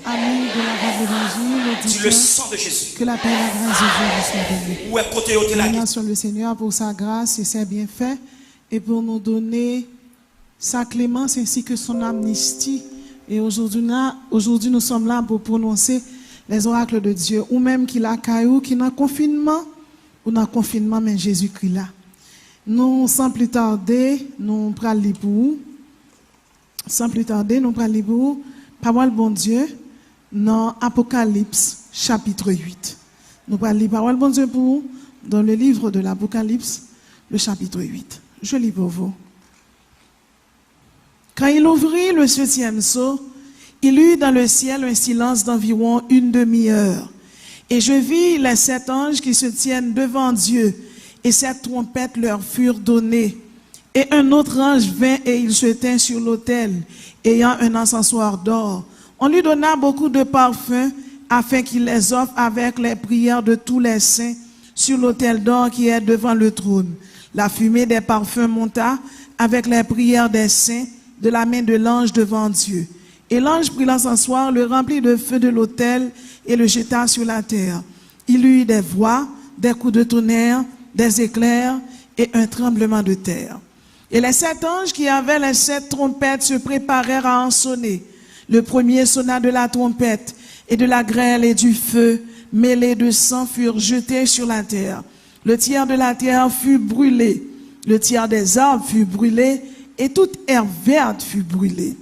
amis de la voix de l'évangile, Dis le sang de Jésus. que la paix et la grâce de Dieu vous soient bénies. Où est côté au la Merci sur le Seigneur pour sa grâce et ses bienfaits et pour nous donner sa clémence ainsi que son amnistie. Et aujourd'hui, nous sommes là pour prononcer les oracles de Dieu, ou même qu'il a caillou, qui n'a confinement, ou dans confinement, mais Jésus-Christ là. Nous, sans plus tarder, nous prenons les pour vous. Sans plus tarder, nous prenons les pour vous. Parole bon Dieu, dans Apocalypse, chapitre 8. Nous prenons les paroles bon Dieu pour vous, dans le livre de l'Apocalypse, le chapitre 8. Je lis pour vous. Quand il ouvrit le 7e sceau, il eut dans le ciel un silence d'environ une demi-heure. Et je vis les 7 anges qui se tiennent devant Dieu, et 7 trompettes leur furent données. Et un autre ange vint et il se tint sur l'autel, ayant un encensoir d'or. On lui donna beaucoup de parfums, afin qu'il les offre avec les prières de tous les saints sur l'autel d'or qui est devant le trône. La fumée des parfums monta avec les prières des saints de la main de l'ange devant Dieu. Et l'ange prit l'encensoir, le remplit de feu de l'autel et le jeta sur la terre. Il eut des voix, des coups de tonnerre, des éclairs et un tremblement de terre. Et les 7 anges qui avaient les 7 trompettes se préparèrent à en sonner. Le premier sonna de la trompette, et de la grêle et du feu mêlés de sang furent jetés sur la terre. Le tiers de la terre fut brûlé, le tiers des arbres fut brûlé, et toute herbe verte fut brûlée.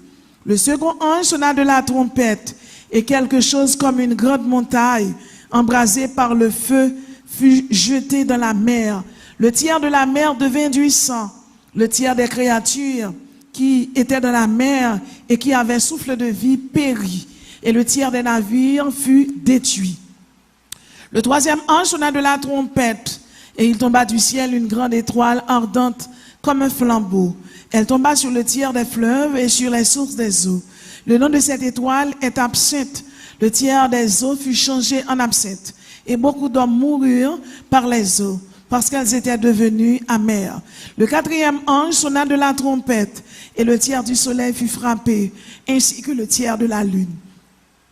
Le second ange sonna de la trompette, et quelque chose comme une grande montagne, embrasée par le feu, fut jeté dans la mer. Le tiers de la mer devint du sang. Le tiers des créatures qui étaient dans la mer et qui avaient souffle de vie périt. Et le tiers des navires fut détruit. Le troisième ange sonna de la trompette, et il tomba du ciel une grande étoile ardente comme un flambeau. Elle tomba sur le tiers des fleuves et sur les sources des eaux. Le nom de cette étoile est absinthe. Le tiers des eaux fut changé en absinthe. Et beaucoup d'hommes moururent par les eaux, parce qu'elles étaient devenues amères. Le quatrième ange sonna de la trompette, et le tiers du soleil fut frappé, ainsi que le tiers de la lune,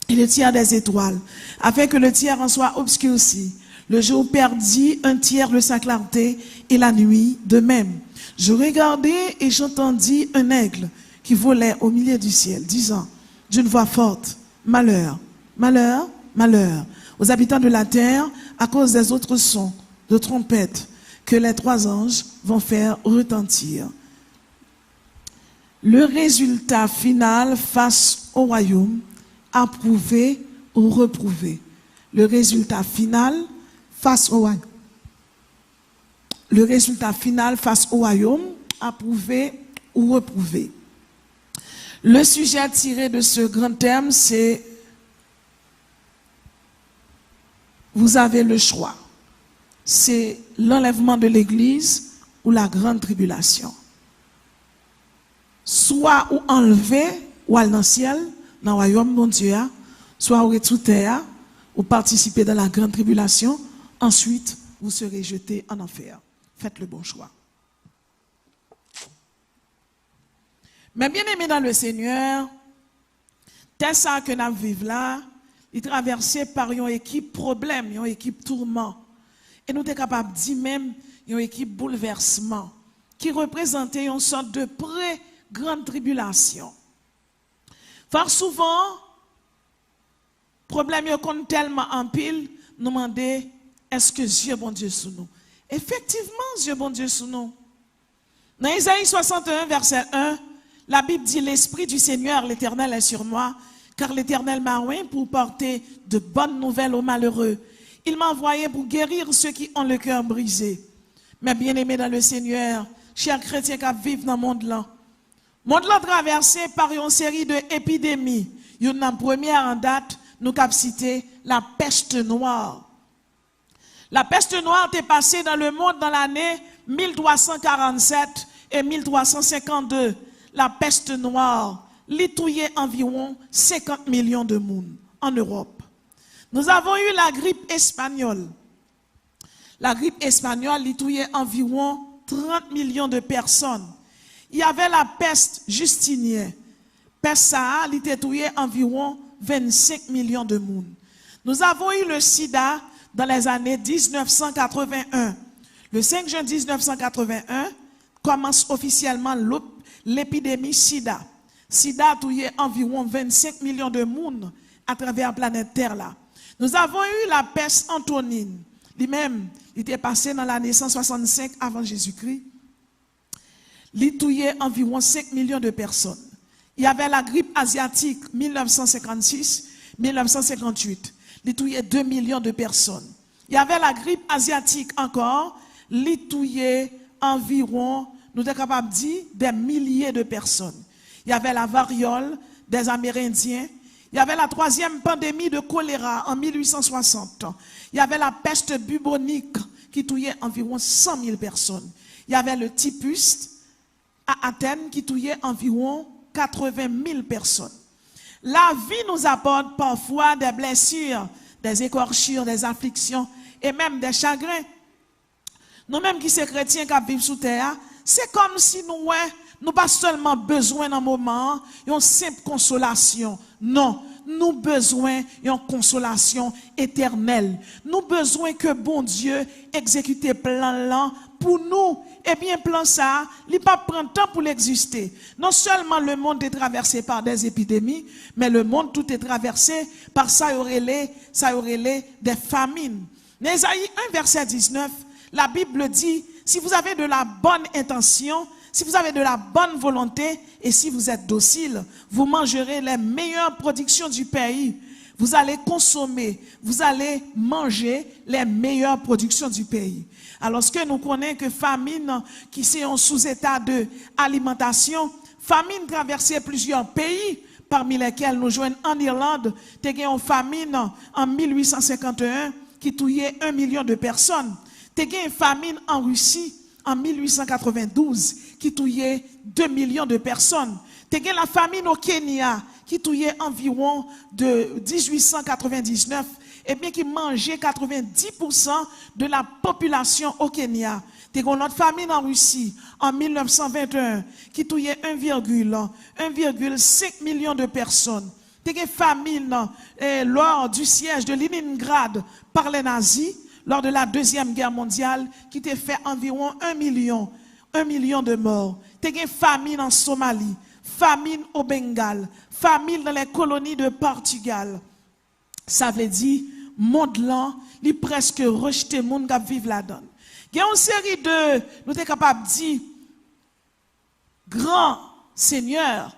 et le tiers des étoiles, afin que le tiers en soit obscurci. Le jour perdit un tiers de sa clarté, et la nuit de même. Je regardai et j'entendis un aigle qui volait au milieu du ciel, disant d'une voix forte, malheur, malheur, malheur aux habitants de la terre à cause des autres sons de trompette que les 3 anges vont faire retentir. Le résultat final face au royaume, approuvé ou reprouvé. Le résultat final face au royaume. Le résultat final face au royaume, approuvé ou reprouvé. Le sujet tiré de ce grand thème, c'est vous avez le choix. C'est l'enlèvement de l'Église ou la grande tribulation. Soit ou enlever ou aller dans le ciel, dans le royaume de Dieu, soit ou sous terre, ou participer dans la grande tribulation, ensuite vous serez jetés en enfer. Faites le bon choix. Mais bien aimé dans le Seigneur, tel ça que nous vivons là, il traversé par une équipe problème, une équipe tourment. Et nous sommes capables de dire même une équipe bouleversement qui représentait une sorte de pré-grande tribulation. Fort souvent, problème est tellement en pile, nous demandons est-ce que Dieu bon Dieu sous nous? Effectivement, Dieu bon Dieu sous nous. Dans Isaïe 61, verset 1, la Bible dit l'Esprit du Seigneur, l'Éternel est sur moi, car l'Éternel m'a oint pour porter de bonnes nouvelles aux malheureux. Il m'a envoyé pour guérir ceux qui ont le cœur brisé. Mais bien aimés dans le Seigneur, chers chrétiens qui vivent dans le monde là traversé par une série d'épidémies. Une première en date, nous avons cité la peste noire. La peste noire est passée dans le monde dans l'année 1347 et 1352. La peste noire litouillait environ 50 millions de monde en Europe. Nous avons eu la grippe espagnole. La grippe espagnole litouillait environ 30 millions de personnes. Il y avait la peste justinienne. Peste ça, litouillait environ 25 millions de monde. Nous avons eu le sida dans les années 1981. Le 5 juin 1981 commence officiellement l'épidémie sida. Sida a tué environ 25 millions de monde à travers la planète Terre là. Nous avons eu la peste antonine. Lui-même, il était passé dans l'année 165 avant Jésus-Christ. Il tuait environ 5 millions de personnes. Il y avait la grippe asiatique 1956-1958. Il tuait 2 millions de personnes. Il y avait la grippe asiatique encore. Il tuait environ, nous sommes capables de dire, des milliers de personnes. Il y avait la variole des Amérindiens. Il y avait la troisième pandémie de choléra en 1860. Il y avait la peste bubonique qui tuait environ 100 000 personnes. Il y avait le typhus à Athènes qui tuait environ 80 000 personnes. La vie nous apporte parfois des blessures, des écorchures, des afflictions et même des chagrins. Nous-mêmes qui sommes chrétiens qui vivent sous terre, c'est comme si nous pas seulement besoin d'un moment, une simple consolation. Non, nous besoin d'une consolation éternelle. Nous besoin que bon Dieu exécute plan là pour nous. Eh bien, plan ça, il pas prendre temps pour l'exister. Non seulement le monde est traversé par des épidémies, mais le monde tout est traversé par ça y aurait des famines. Dans Ésaïe 1 verset 19, la Bible dit, si vous avez de la bonne intention, si vous avez de la bonne volonté et si vous êtes docile, vous mangerez les meilleures productions du pays. Vous allez consommer, vous allez manger les meilleures productions du pays. Alors, ce que nous connaissons que famine, qui c'est en sous-état de alimentation, famine traversait plusieurs pays, parmi lesquels nous joignons en Irlande, il y a une famine en 1851 qui tuait 1 million de personnes. Il y a une famine en Russie en 1892 qui tuait 2 millions de personnes. Il y a la famine au Kenya qui tuait environ de 1899 et bien qui mangeait 90% de la population au Kenya. Il y a notre famine en Russie en 1921 qui tuait 1,5 million de personnes. Il y a une famine lors du siège de Leningrad par les nazis lors de la Deuxième Guerre mondiale qui a fait environ 1 million de morts. Il y a une famine en Somalie, famine au Bengale, famine dans les colonies de Portugal. Ça veut dire, monde là, il est presque rejeté, le monde qui vit là-dedans. Il y a une série de, nous sommes capables de dire, grands seigneurs,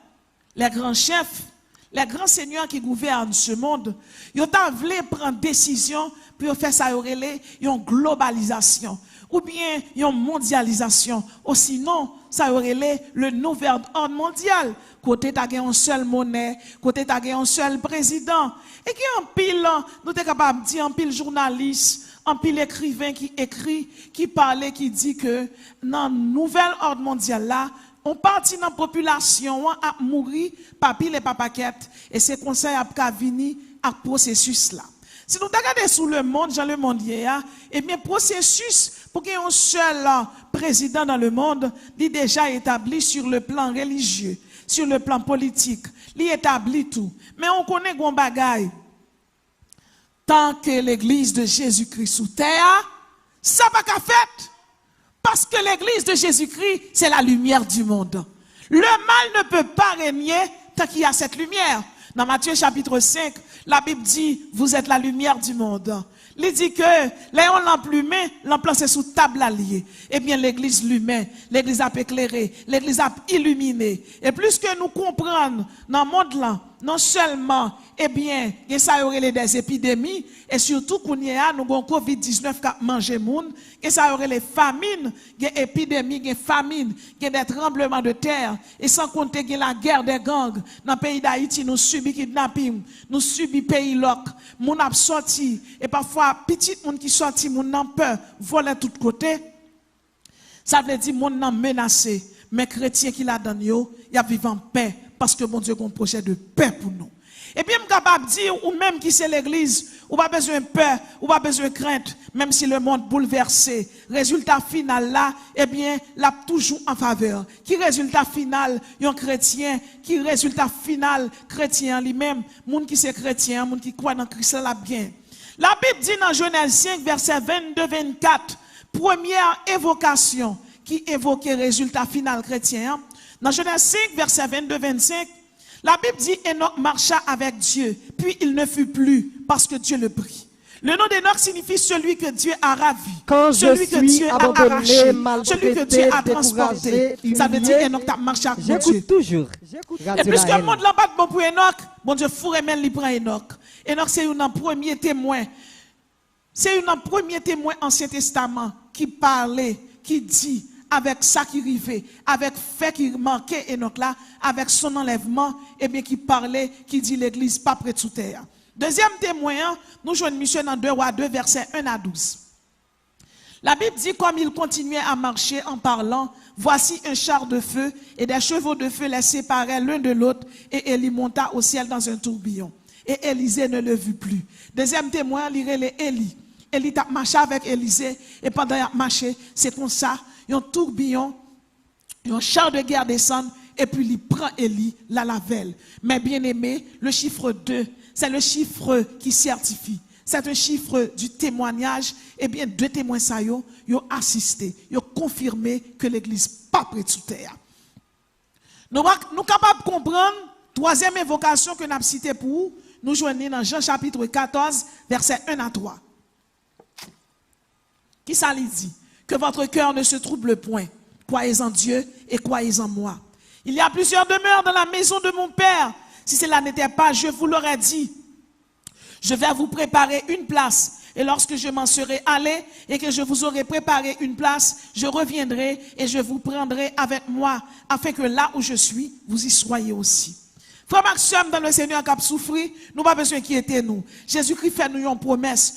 les grands chefs, les grands seigneurs qui gouvernent ce monde, ils ont voulu prendre décision pour faire ça, une globalisation ou bien une mondialisation, ou sinon, ça aurait le nouvel ordre mondial. Côté t'as une seule monnaie, côté t'as un seul président. Et qui en pile, nous sommes capables de dire, en pile journaliste, en pile écrivain qui écrit, qui parle, qui dit que dans le nouvel ordre mondial là, on partit dans la population à mourir par pile et par paquette. Et c'est conseil à venir à processus là. Si nous regardons sous le monde, dans le monde hier, eh bien, processus pour qu'il y ait un seul président dans le monde, il est déjà établi sur le plan religieux, sur le plan politique, il établit tout. Mais on connaît qu'on bagaille. Tant que l'église de Jésus-Christ sous terre, ça va qu'à fait. Parce que l'église de Jésus-Christ, c'est la lumière du monde. Le mal ne peut pas régner tant qu'il y a cette lumière. Dans Matthieu chapitre 5, la Bible dit, vous êtes la lumière du monde. Il dit que, là, on l'emplumé, l'emplacé sous table alliée. Eh bien, l'église l'humain, l'église a éclairé, l'église a illuminé. Et plus que nous comprenons dans le monde là, non seulement, eh bien, il y a des épidémies, et surtout qu'on y a, nous avons COVID-19 qui a mangé monde, et ça aurait les famines, il y a épidémies, il y a famine, il y a des tremblements de terre, et sans compter qu'il y a la guerre des gangs. Dans le pays d'Haïti, nous subissons kidnapping, nous subissons pays loc, nous avons sorti, et parfois, petit monde qui sorti, nous avons peur, voler de tous côtés. Ça veut dire, nous avons menacé, mais chrétiens qui la donnent, ils vivent en paix, parce que mon Dieu a un projet de paix pour nous. Et puis, je suis capable de dire, ou même qui c'est l'église, ou pas besoin de peur, ou pas besoin de crainte, même si le monde bouleversé. Résultat final là, eh bien, là, toujours en faveur. Qui résultat final, un chrétien, qui résultat final, chrétien lui-même, monde qui c'est chrétien, monde qui croit dans Christ là bien. La Bible dit dans Genèse 5, verset 22-24, première évocation qui évoquait résultat final chrétien. Dans Genèse 5, verset 22-25, la Bible dit Enoch marcha avec Dieu, puis il ne fut plus parce que Dieu le prit. Le nom d'Enoch signifie celui que Dieu a ravi, celui que Dieu a arraché, celui que Dieu a transporté. Ça veut dire Enoch a marché avec Dieu. J'écoute toujours. Et puisque le monde là pas bon pour Enoch, bon Dieu fourre même lui prend Enoch. Enoch c'est un premier témoin. C'est un premier témoin Ancien Testament qui parlait, qui dit avec ça qui arrivait, avec fait qui manquait Enoch là, avec son enlèvement, et bien qui parlait, qui dit l'église pas près de sous terre. Deuxième témoin, nous jouons Michel dans 2 Rois 2, versets 1 à 12. La Bible dit, comme il continuait à marcher en parlant, voici un char de feu et des chevaux de feu les séparaient l'un de l'autre, et Élie monta au ciel dans un tourbillon. Et Élisée ne le vit plus. Deuxième témoin, il relève Élie. Élie a marché avec Élisée, et pendant qu'il a marché, c'est comme ça, un tourbillon, un char de guerre descend, et puis il prend Élie, la lavelle. Mais bien aimé, le chiffre 2, c'est le chiffre qui certifie. C'est un chiffre du témoignage. Et bien, deux témoins, ça y ont assisté, ils ont confirmé que l'église pas près de sous terre. Nous sommes capables de comprendre, troisième évocation que nous avons citée pour vous, nous joignons dans Jean chapitre 14, versets 1 à 3. Qui ça lui dit? Que votre cœur ne se trouble point. Croyez en Dieu et croyez en moi. Il y a plusieurs demeures dans la maison de mon Père. Si cela n'était pas, je vous l'aurais dit. Je vais vous préparer une place. Et lorsque je m'en serai allé et que je vous aurai préparé une place, je reviendrai et je vous prendrai avec moi, afin que là où je suis, vous y soyez aussi. Frère Maxime, dans le Seigneur qui a souffert, nous pas besoin d'inquiéter nous. Jésus-Christ fait nous une promesse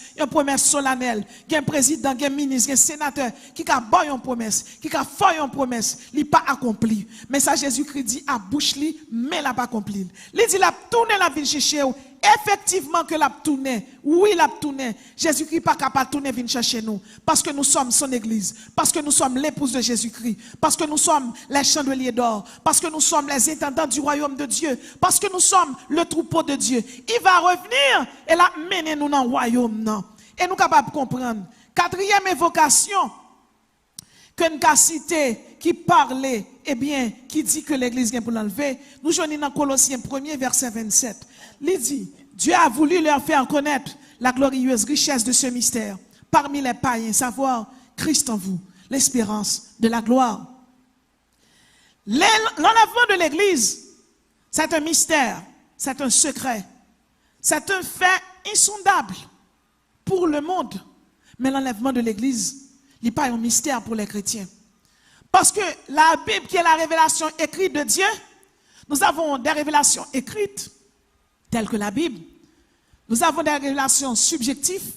solennelle. Il y a un président, il y a un ministre, il y a un sénateur qui a fait une promesse, qui a fait une promesse, il n'a pas accompli. Mais ça, Jésus-Christ dit à bouche, mais il n'a pas accompli. Il dit, il a tourné la vie chercher. Effectivement que l'a tourné, oui l'a tourné. Jésus-Christ n'est pas capable de tourner, venir chercher nous. Parce que nous sommes son église. Parce que nous sommes l'épouse de Jésus-Christ. Parce que nous sommes les chandeliers d'or. Parce que nous sommes les intendants du royaume de Dieu. Parce que nous sommes le troupeau de Dieu. Il va revenir et la mener nous dans le royaume. Non. Et nous sommes capables de comprendre. Quatrième évocation que nous avons cité, qui parlait, eh bien, qui dit que l'église vient pour l'enlever. Nous joignons dans Colossiens 1er, verset 27. Il dit, Dieu a voulu leur faire connaître la glorieuse richesse de ce mystère parmi les païens, savoir Christ en vous, l'espérance de la gloire. L'enlèvement de l'église, c'est un mystère, c'est un secret, c'est un fait insondable pour le monde. Mais l'enlèvement de l'église, il n'est pas un mystère pour les chrétiens. Parce que la Bible, qui est la révélation écrite de Dieu, nous avons des révélations écrites, telles que la Bible. Nous avons des révélations subjectives,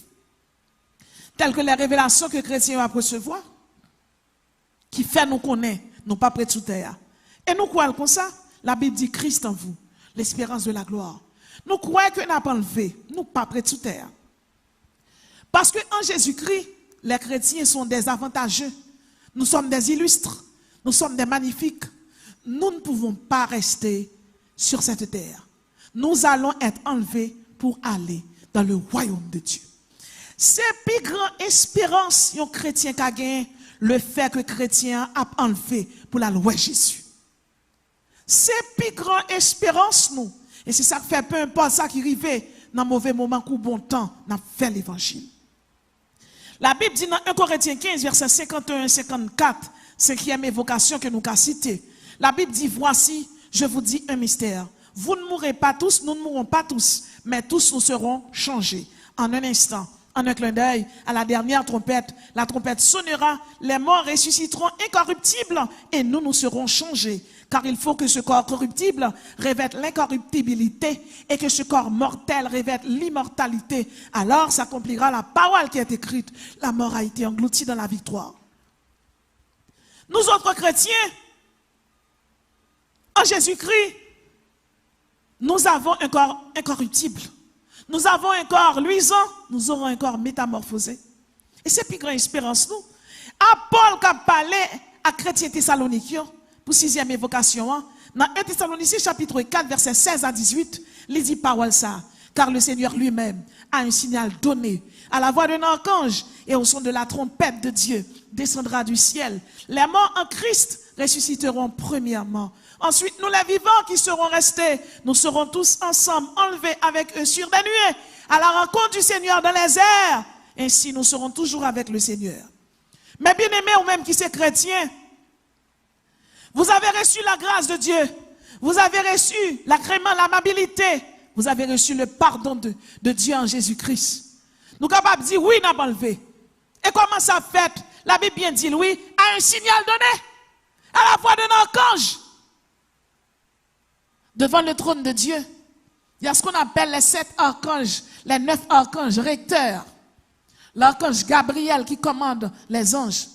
telles que les révélations que les chrétiens vont recevoir, qui fait nous connaître, nous pas près de sous terre. Et nous croyons comme ça. La Bible dit Christ en vous, l'espérance de la gloire. Nous croyons que nous n'avons pas enlevé, nous pas près de sous terre. Parce que en Jésus-Christ, les chrétiens sont des avantageux. Nous sommes des illustres, nous sommes des magnifiques. Nous ne pouvons pas rester sur cette terre. Nous allons être enlevés pour aller dans le royaume de Dieu. C'est plus grande espérance un chrétien qui a gagné le fait que chrétien a enlevé pour la loi Jésus. C'est plus grande espérance nous. Et c'est ça qui fait peu importe ça qui arrive dans mauvais moment ou bon temps, n'a fait l'évangile. La Bible dit dans 1 Corinthiens 15, verset 51-54, cinquième évocation que nous avons citée. La Bible dit, voici, je vous dis un mystère. Vous ne mourrez pas tous, nous ne mourrons pas tous, mais tous nous serons changés. En un instant, en un clin d'œil, à la dernière trompette, la trompette sonnera, les morts ressusciteront incorruptibles et nous serons changés. Car il faut que ce corps corruptible revête l'incorruptibilité et que ce corps mortel revête l'immortalité. Alors s'accomplira la parole qui est écrite. La mort a été engloutie dans la victoire. Nous autres chrétiens, en Jésus-Christ, nous avons un corps incorruptible. Nous avons un corps luisant, nous aurons un corps métamorphosé. Et c'est plus grande espérance, nous. À Paul qui a parlé à chrétien Thessalonique, pour 6e évocation, dans 1 Thessaloniciens chapitre 4, verset 16 à 18, il dit parole ça. Car le Seigneur lui-même a un signal donné à la voix d'un archange et au son de la trompette de Dieu descendra du ciel. Les morts en Christ ressusciteront premièrement. Ensuite, nous les vivants qui serons restés, nous serons tous ensemble enlevés avec eux sur des nuées à la rencontre du Seigneur dans les airs. Ainsi, nous serons toujours avec le Seigneur. Mais bien aimés, ou même qui c'est chrétien, vous avez reçu la grâce de Dieu. Vous avez reçu l'agrément, l'amabilité. Vous avez reçu le pardon de Dieu en Jésus-Christ. Nous sommes capables de dire oui, n'a pas enlevé. Et comment ça fait? La Bible bien dit oui, à un signal donné, à la voix d'un archange. Devant le trône de Dieu, il y a ce qu'on appelle les 7 archanges, les 9 archanges recteurs. L'archange Gabriel qui commande les anges.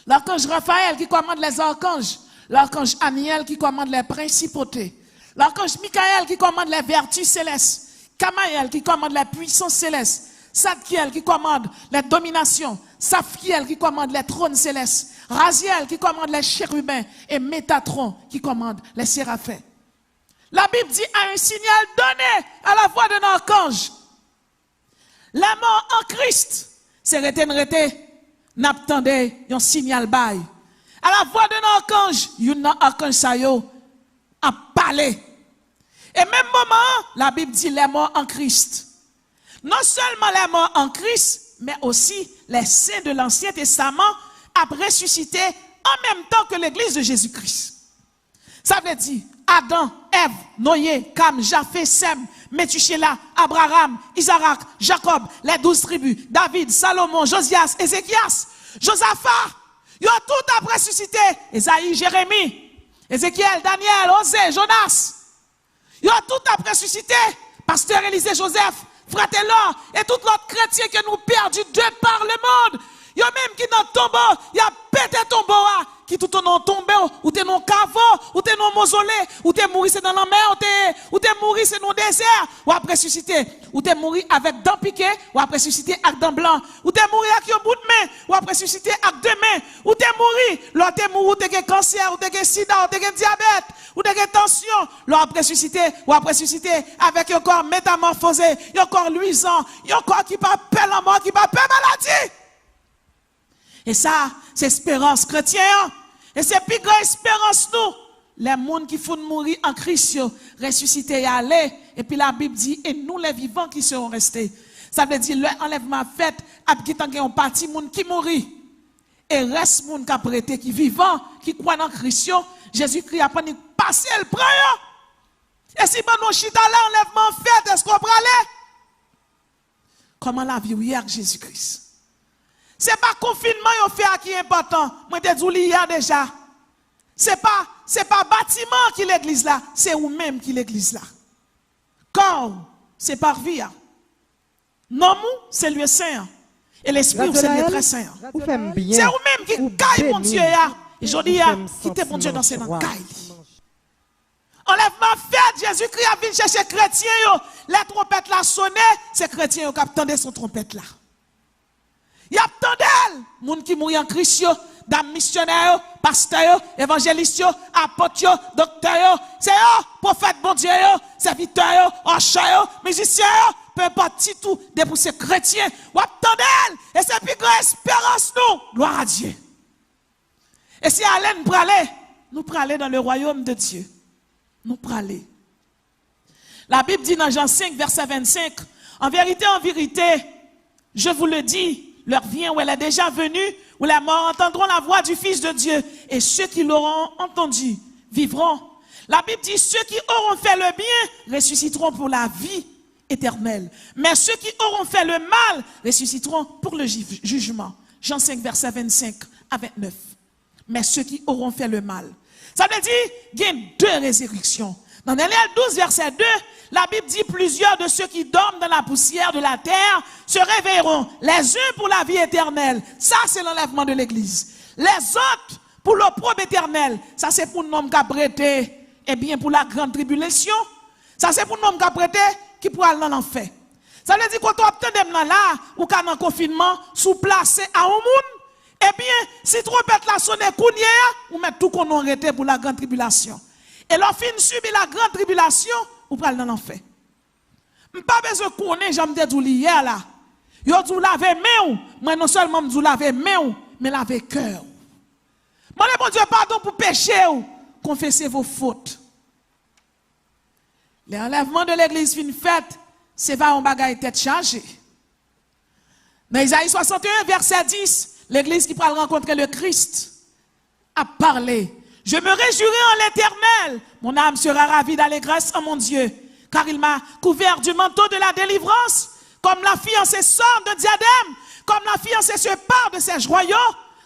L'archange Raphaël qui commande les archanges. L'archange Aniel qui commande les principautés. L'archange Michael qui commande les vertus célestes. Kamaël qui commande les puissances célestes. Sadkiel qui commande les dominations. Saphkiel qui commande les trônes célestes. Raziel qui commande les chérubins. Et Métatron qui commande les séraphins. La Bible dit à un signal donné à la voix d'un archange. La mort en Christ, c'est rete, n'attendez un signal bail. À la voix d'un archange, un archange sayo a parlé. Et même moment, la Bible dit les morts en Christ. Non seulement les morts en Christ, mais aussi les saints de l'Ancien Testament ont ressuscité en même temps que l'Église de Jésus-Christ. Ça veut dire Adam, Ève, Noé, Cam, Japheth, Sem, Métuchéla, Abraham, Isaac, Jacob, les 12 tribus, David, Salomon, Josias, Ézéchias, Josaphat, ils ont tout ressuscité. Esaïe, Jérémie, Ézéchiel, Daniel, Osée, Jonas. Ils ont tout ressuscité. Pasteur Élisée, Joseph, Frère Taylor et tout l'autre chrétien que nous perdus de par le monde. Ils ont même qui dans le tombeau, ils ont pété le tombeau, qui tout en tombé, ou t'es dans le caveau, ou t'es dans le mausolée, ou t'es mouru c'est dans la mer, ou t'es mouru c'est dans le désert, ou après ressuscité, ou t'es mouru avec dents piquées, ou après ressuscité avec dents blancs, ou t'es mouru avec un bout de main, ou après ressuscité avec 2 mains, ou t'es mouru, là t'es mouru, ou t'es cancer, ou t'es sida, ou t'es diabète, ou t'es tension, là après ressuscité, ou après ressuscité avec un corps métamorphosé, un corps luisant, un corps qui pas peur la mort, qui pas peur maladie. Et ça, c'est espérance chrétienne. Et c'est plus grande espérance nous. Les gens qui font mourir en Christ, ressusciter et aller. Et puis la Bible dit, et nous les vivants qui seront restés. Ça veut dire, l'enlèvement fait, à qui ont parti, gens qui mourit. Et reste gens qui a prêté, qui vivant, qui croient en Christ. Jésus-Christ a pas passé le prêt. Et si nous chita là, enlèvement fait, est-ce qu'on peut aller? Comment la vie hier Jésus-Christ? C'est pas confinement yon fait qui est important. Moi te dis hier déjà. C'est pas bâtiment qui l'église là, c'est ou même qui l'église là. Corps, c'est par vie. Non, c'est lieu saint. Et l'esprit c'est lieu très saint. C'est ou même qui caille mon Dieu là. Et je dis quittez mon Dieu dans ses mains caille. Enlèvement fait, Jésus-Christ a venu chercher chrétiens yo. Les trompettes là sonné, c'est chrétiens qui attendaient son trompette là. Il y a tant d'elle, gens qui mourent en Christ, dame missionnaires, pasteurs, évangélistes, apôtres, docteurs, c'est eux, prophètes, bon Dieu, serviteurs, archers, musiciens, peu importe tout, des pour ces chrétiens, ou tant d'elle, et c'est plus grande espérance nous, gloire à Dieu. Et si allez nous praler dans le royaume de Dieu, nous praler. La Bible dit dans Jean 5, verset 25, en vérité, je vous le dis, l'heure vient où elle est déjà venue, où les morts entendront la voix du Fils de Dieu, et ceux qui l'auront entendu vivront. La Bible dit, ceux qui auront fait le bien ressusciteront pour la vie éternelle. Mais ceux qui auront fait le mal ressusciteront pour le jugement. Jean 5, verset 25 à 29. Mais ceux qui auront fait le mal. Ça veut dire, il y a 2 résurrections. Dans Daniel 12, verset 2, la Bible dit plusieurs de ceux qui dorment dans la poussière de la terre se réveilleront, les uns pour la vie éternelle. Ça, c'est l'enlèvement de l'église. Les autres pour l'opprobre éternel. Ça, c'est pour l'homme qui a prêté, et bien pour la grande tribulation. Ça c'est pour nous qui prêter qui pour aller dans l'enfer. Ça veut dire quand on obtient là ou quand dans confinement sous placé à un monde, eh bien si trompette la sonne kounya ou mettre tout qu'on arrêté pour la grande tribulation. Et l'on fin subir la grande tribulation ou pour aller dans l'enfer. Pas besoin de connaître, j'aime dire hier là. Yo dou laver main, moi non seulement dou laver main, mais laver cœur. Moi le bon Dieu pardon pour péché ou confessez vos fautes. L'enlèvement de l'église fin faite, c'est pas un bagage tête chargée. Dans Isaïe 61 verset 10, l'église qui pourra rencontrer le Christ a parlé. Je me réjouirai en l'Éternel, mon âme sera ravie d'allégresse en mon Dieu, car il m'a couvert du manteau de la délivrance. Comme la fiancée sort de diadème, comme la fiancée se part de ses joyaux.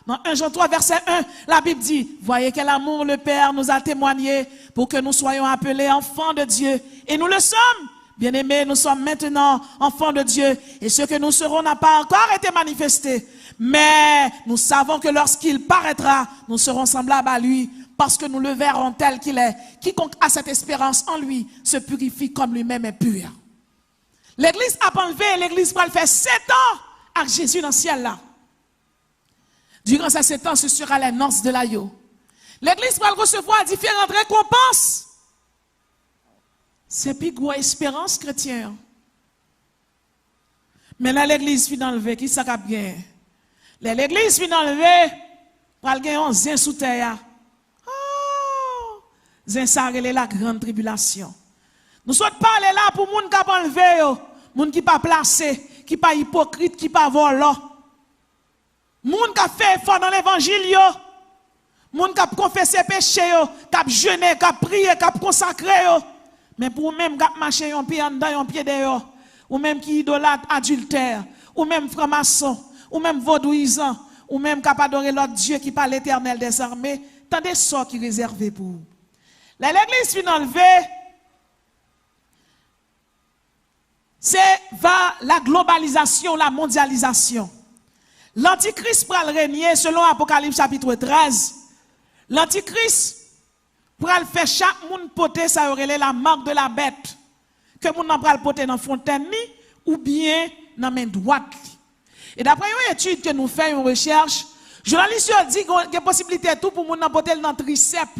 Dans 1 Jean 3, verset 1, la Bible dit, voyez quel amour le Père nous a témoigné pour que nous soyons appelés enfants de Dieu. Et nous le sommes. Bien-aimés, nous sommes maintenant enfants de Dieu. Et ce que nous serons n'a pas encore été manifesté. Mais nous savons que lorsqu'il paraîtra, nous serons semblables à lui, parce que nous le verrons tel qu'il est. Quiconque a cette espérance en lui se purifie comme lui-même est pur. L'église a enlevé, l'église va le faire 7 ans avec Jésus dans le ciel là. Durant ces 7 ans, ce sera les noces de l'agneau. L'église va recevoir différentes récompenses. C'est plus grosse espérance chrétienne. Mais là, l'église vient enlever, qui ça cap bien? L'église vient enlever, pour aller gagner 11 sous terre. Oh! Zin ça la grande tribulation. Nous sommes parler là pour moun qui pas enlevé, moun qui pas placé, qui pas hypocrite, qui pas volant. Moun qui fait effort dans l'évangile, moun qui confessé péché, qui jeûné, qui prié, qui consacré. Mais pour même qui marcher un pied en dedans, un pied dehors, ou même qui idolâtre adultère, ou même franc-maçon, ou même vaudouisant, ou même qui adorer l'autre Dieu qui parle l'Éternel des armées, tant des sorts qui réservés pour vous. L'église vient enlever. C'est va la globalisation, la mondialisation. L'antichrist pourra le régner selon Apocalypse chapitre 13. L'antichrist pourra le faire chaque monde poter, ça aurait la marque de la bête. Que monde n'a pas le poter dans la fontaine ou bien dans la main droite. Et d'après une étude que nous faisons, une recherche, journaliste dit qu'il y a possibilité tout pour monde poter dans le triceps.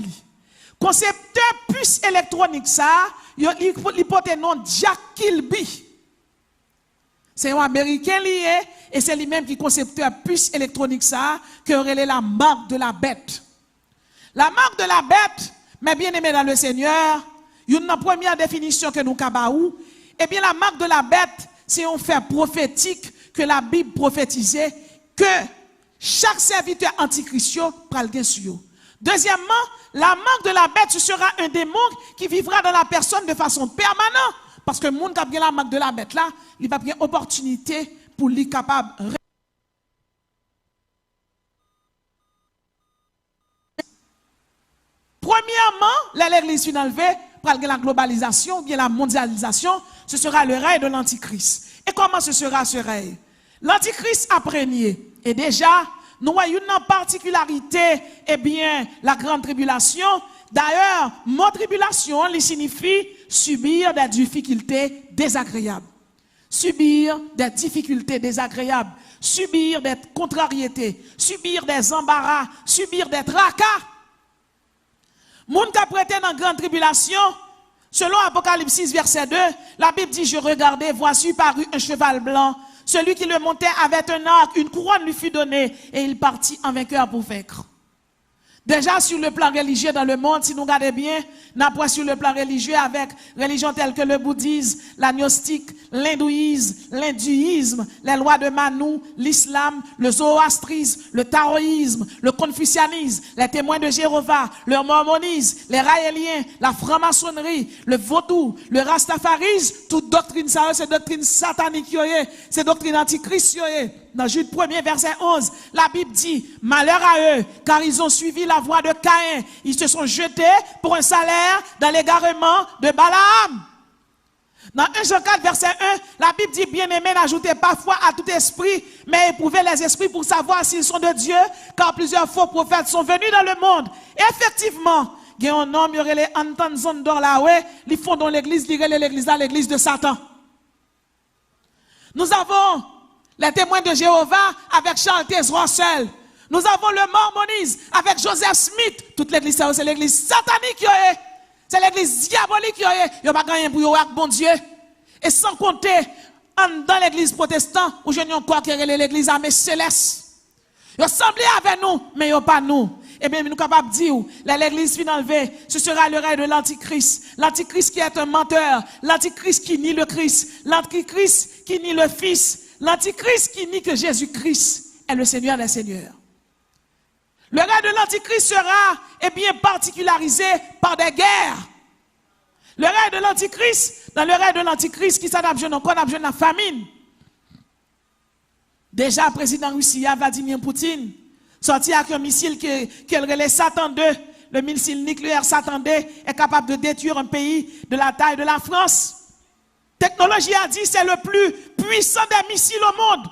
Concepteur puce électronique ça, il poter non Jack Kilby. C'est un Américain lié et c'est lui-même qui concepteur puce électronique ça, qui aurait la marque de la bête. La marque de la bête, mes bien-aimés dans le Seigneur, une première définition que nous avons, eh bien la marque de la bête, c'est un fait prophétique que la Bible prophétisait que chaque serviteur antichristien pral gain sur eux. Deuxièmement, la marque de la bête, ce sera un démon qui vivra dans la personne de façon permanente. Parce que le monde qui a bien la marque de la bête là, il va bien opportunité pour lui capable. Premièrement, l'église finale pour la globalisation, bien la mondialisation, ce sera le règne de l'antichrist. Et comment ce sera ce règne? L'antichrist a régné. Et déjà, nous avons une particularité, eh bien, la grande tribulation. D'ailleurs, mot tribulation, il signifie subir des difficultés désagréables. Subir des difficultés désagréables. Subir des contrariétés. Subir des embarras. Subir des tracas. Moun qui a prêté dans la grande tribulation, selon Apocalypse 6, verset 2, la Bible dit, je regardais, voici parut un cheval blanc. Celui qui le montait avait un arc, une couronne lui fut donnée, et il partit en vainqueur pour vaincre. Déjà sur le plan religieux dans le monde, si nous regardons bien, n'a pas sur le plan religieux avec religions telles que le bouddhisme, l'agnostique, l'hindouisme, les lois de Manu, l'islam, le zoroastrisme, le taoïsme, le confucianisme, les témoins de Jéhovah, le mormonisme, les raéliens, la franc-maçonnerie, le vaudou, le rastafarisme, toute doctrine ça, c'est doctrine satanique, c'est doctrine antichrist. Dans Jude 1er, verset 11, la Bible dit, malheur à eux, car ils ont suivi la voie de Caïn. Ils se sont jetés pour un salaire dans l'égarement de Balaam. Dans 1 Jean 4, verset 1, la Bible dit, bien-aimés, n'ajoutez pas foi à tout esprit, mais éprouvez les esprits pour savoir s'ils sont de Dieu, car plusieurs faux prophètes sont venus dans le monde. Et effectivement, il y a un homme, il y aurait les Anton zone d'or là, ouais, ils font dans l'église, ils relèvent l'église là, l'église de Satan. Nous avons les témoins de Jéhovah avec Charles Rossel. Nous avons le mormonisme avec Joseph Smith. Toute l'église, c'est l'église satanique, c'est l'église diabolique, il n'y a pas gagné pour avec bon Dieu. Et sans compter, dans l'église protestante, où je n'ai encore que l'église armée céleste. Ils semblent avec nous, mais ils n'ont pas nous. Eh bien, nous sommes capables de dire, l'église finale, ce sera le règne de l'antichrist. L'antichrist qui est un menteur. L'antichrist qui nie le Christ. L'antichrist qui nie le Fils. L'antichrist qui nie que Jésus-Christ est le Seigneur des Seigneurs. Le règne de l'antichrist sera, eh bien, particularisé par des guerres. Le règne de l'antichrist, dans le règne de l'antichrist, qui s'adapte à la famine. Déjà, le président Russie, Vladimir Poutine, sorti avec un missile qu'elle relève Satan 2, le missile nucléaire Satan 2 est capable de détruire un pays de la taille de la France. Technologie a dit c'est le plus puissant des missiles au monde.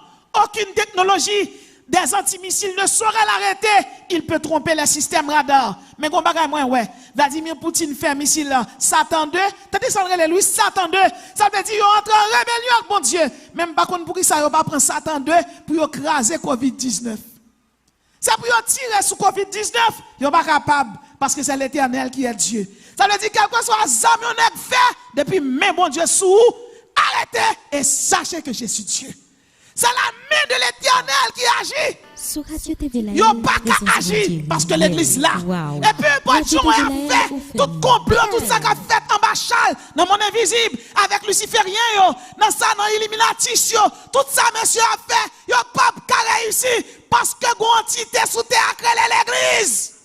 Aucune technologie des antimissiles ne saurait l'arrêter. Il peut tromper les systèmes radar. Mais qu'on bagaille moins, ouais. Vladimir Poutine fait un missile Satan 2. T'as dit ça, lui, Satan 2. Ça veut dire qu'il entre en rébellion avec mon Dieu. Même pas qu'on pour ça, il va prendre Satan 2 pour écraser Covid-19. C'est pour tirer sur Covid-19. Il n'est pas capable. Parce que c'est l'Éternel qui est Dieu. Ça veut dire quelque chose que Zamionek fait depuis même bon Dieu sous. Arrêtez et sachez que je suis Dieu. C'est la main de l'Éternel qui agit. Sur Radio TV Live. Il n'y a pas qu'à agir parce que l'église là. Wow. Et puis, bon Dieu a fait tout complot, tout ça qu'a fait en bachal, dans le monde invisible, avec Luciférien, dans ça, dans l'Illuminati, tout ça, monsieur a fait, il n'y a pas qu'à réussir parce que l'entité sous terre a créé l'église.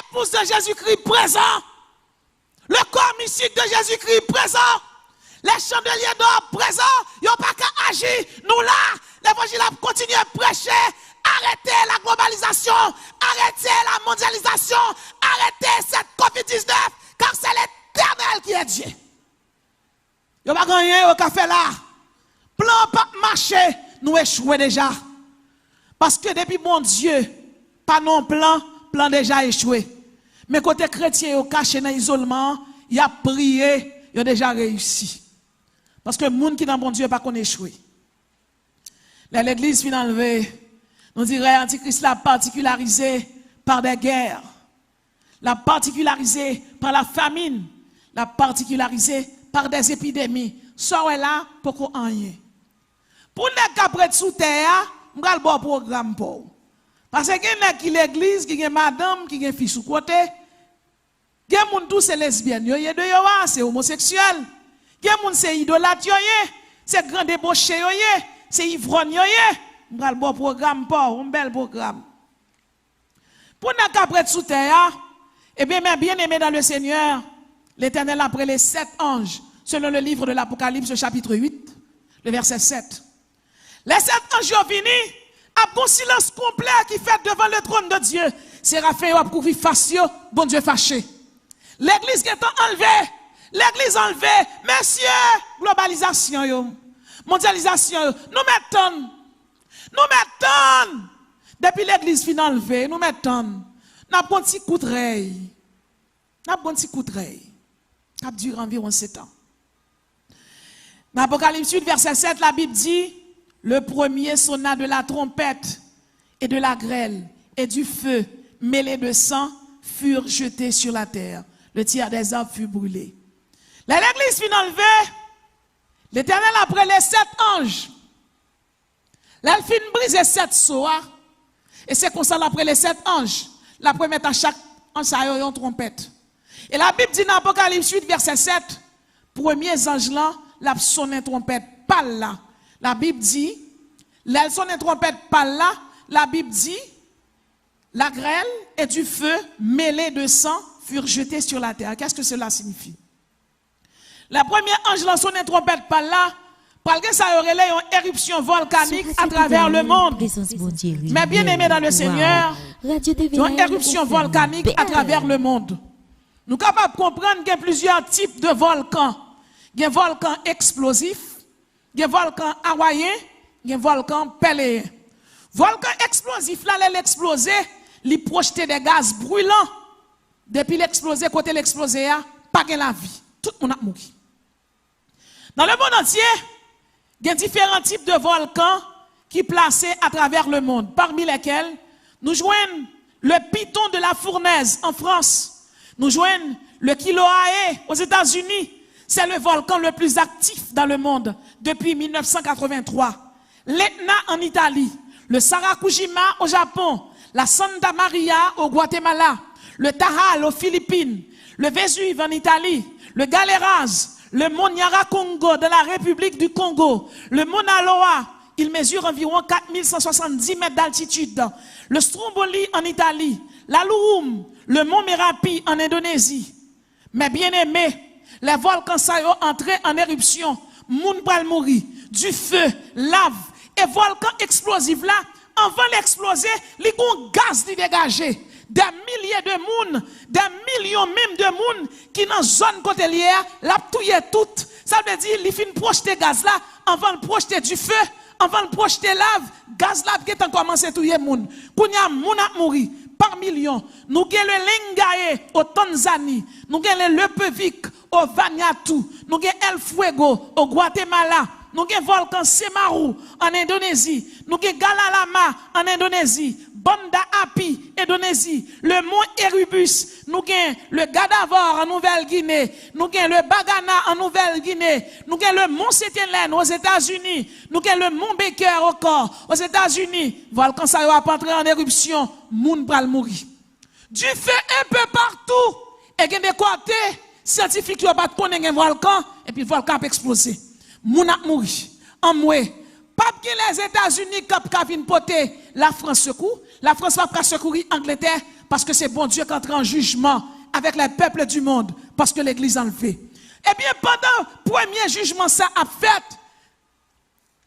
Épouse de Jésus-Christ présent. Le corps mystique de Jésus-Christ présent. Les chandeliers d'or présents, ils n'ont pas qu'à agir. Nous là, l'évangile a continué à prêcher. Arrêtez la globalisation. Arrêtez la mondialisation. Arrêtez cette COVID-19. Car c'est l'Éternel qui est Dieu. Il n'y a pas gagné au café là. Plan pas marché. Nous échouons déjà. Parce que depuis mon Dieu, pas non plan déjà échoué. Mais côté chrétien, au caché dans l'isolement, il a prié, il a déjà réussi. Parce que le monde qui dans bon Dieu n'est pas qu'on échoué. L'église finale, nous dirait Antichrist l'a particularisé par des guerres, l'a particularisé par la famine, l'a particularisé par des épidémies. Ça est là pour qu'on rien. Pour ne qu'après sous terre, on va le bon programme pour. Parce que qui l'église, qui est madame, qui est fille sous côté, qui est moun tous c'est lesbienne, c'est homosexuel. Il y a des gens qui sont idolâtres, c'est grand débauché, c'est ivrogne. On va le bon programme, un bel programme. Pour nous qu'après sous terre, eh bien, mes bien-aimés dans le Seigneur, l'Éternel a pris les 7 anges, selon le livre de l'Apocalypse, chapitre 8, le verset 7. Les 7 anges sont venus, à un silence complet qui fait devant le trône de Dieu. Séraphin a couvert face, bon Dieu fâché. L'église qui est enlevée. L'église enlevée, messieurs, globalisation, mondialisation, nous mettons, depuis l'église finale enlevée, nous mettons, nous avons un petit coup de règle, ça dure environ 7 ans. Dans Apocalypse 8, verset 7, la Bible dit, le premier sonna de la trompette et de la grêle et du feu mêlés de sang furent jetés sur la terre. Le tiers des arbres fut brûlé. L'église fut enlevée, l'Éternel a pris les 7 anges. Là, il fin briser 7 sceaux. Et c'est comme ça, après les 7 anges, la première à chaque ange, ça a une trompette. Et la Bible dit dans Apocalypse 8, verset 7, premiers anges là, la sonne trompette, pas là. La Bible dit, la sonne trompette, pas là. La Bible dit, la grêle et du feu mêlés de sang furent jetés sur la terre. Qu'est-ce que cela signifie? La première ange lance son trompette par là, parce que ça aurait une éruption volcanique à travers le monde. Mais bien aimé dans le Seigneur, une éruption volcanique à travers le monde. Nous sommes capables de comprendre qu'il y a plusieurs types de volcans. Il y a un volcan explosif, il y a un volcan hawaïen, il y a un volcan péléen. Volcan explosif, là, il explosé, il projetait des gaz brûlants. Depuis l'explosé, côté l'explosé, pas de la vie. Tout le monde a mouru. Dans le monde entier, il y a différents types de volcans qui sont placés à travers le monde, parmi lesquels nous joignons le Piton de la Fournaise en France, nous joignons le Kilauea aux États-Unis. C'est le volcan le plus actif dans le monde depuis 1983. L'Etna en Italie, le Sarakujima au Japon, la Santa Maria au Guatemala, le Tahal aux Philippines, le Vésuve en Italie, le Galeras, le mont Nyiragongo de la République du Congo, le Mauna Loa, il mesure environ 4170 mètres d'altitude, le Stromboli en Italie, l'Alurum, le mont Merapi en Indonésie. Mais bien aimés, les volcans sont entrés en éruption, moun pral mouri, du feu, lave, et volcan explosif là, avant d'exploser, les gaz qui dégagé. Des milliers de moun, des millions même de moun qui dans zone côtière, la touye tout. Ça veut dire, il fin projeter gaz là, avant de projeter du feu, avant de projeter lave, gaz là qui est commencé à touyer moun. Kounya moun a mouri par millions. Nous avons le Lengae au Tanzanie, nous avons le Lepevic au Vanuatu, nous avons El Fuego au Guatemala, nous avons le volcan Semeru en Indonésie, nous avons Galalama en Indonésie, Banda Api, Indonésie, le mont Erebus, nous avons le Gadavor en Nouvelle-Guinée, nous avons le Bagana en Nouvelle-Guinée, nous avons le mont Saint-Hélène aux États-Unis, nous avons le mont Baker encore aux États-Unis. Volcan ça va pas entrer en éruption, moun pral mourir. Du feu un peu partout, et des côtés scientifiques qui n'ont pas connaître un volcan, et puis le volcan a explosé. Moun a mouri, en moué. Pas que les États-Unis qui viennent porter la France secours, la France va pas secourir l'Angleterre parce que c'est bon Dieu qui entre en jugement avec les peuples du monde parce que l'Église a enlevé. Eh bien, pendant le premier jugement, ça a fait,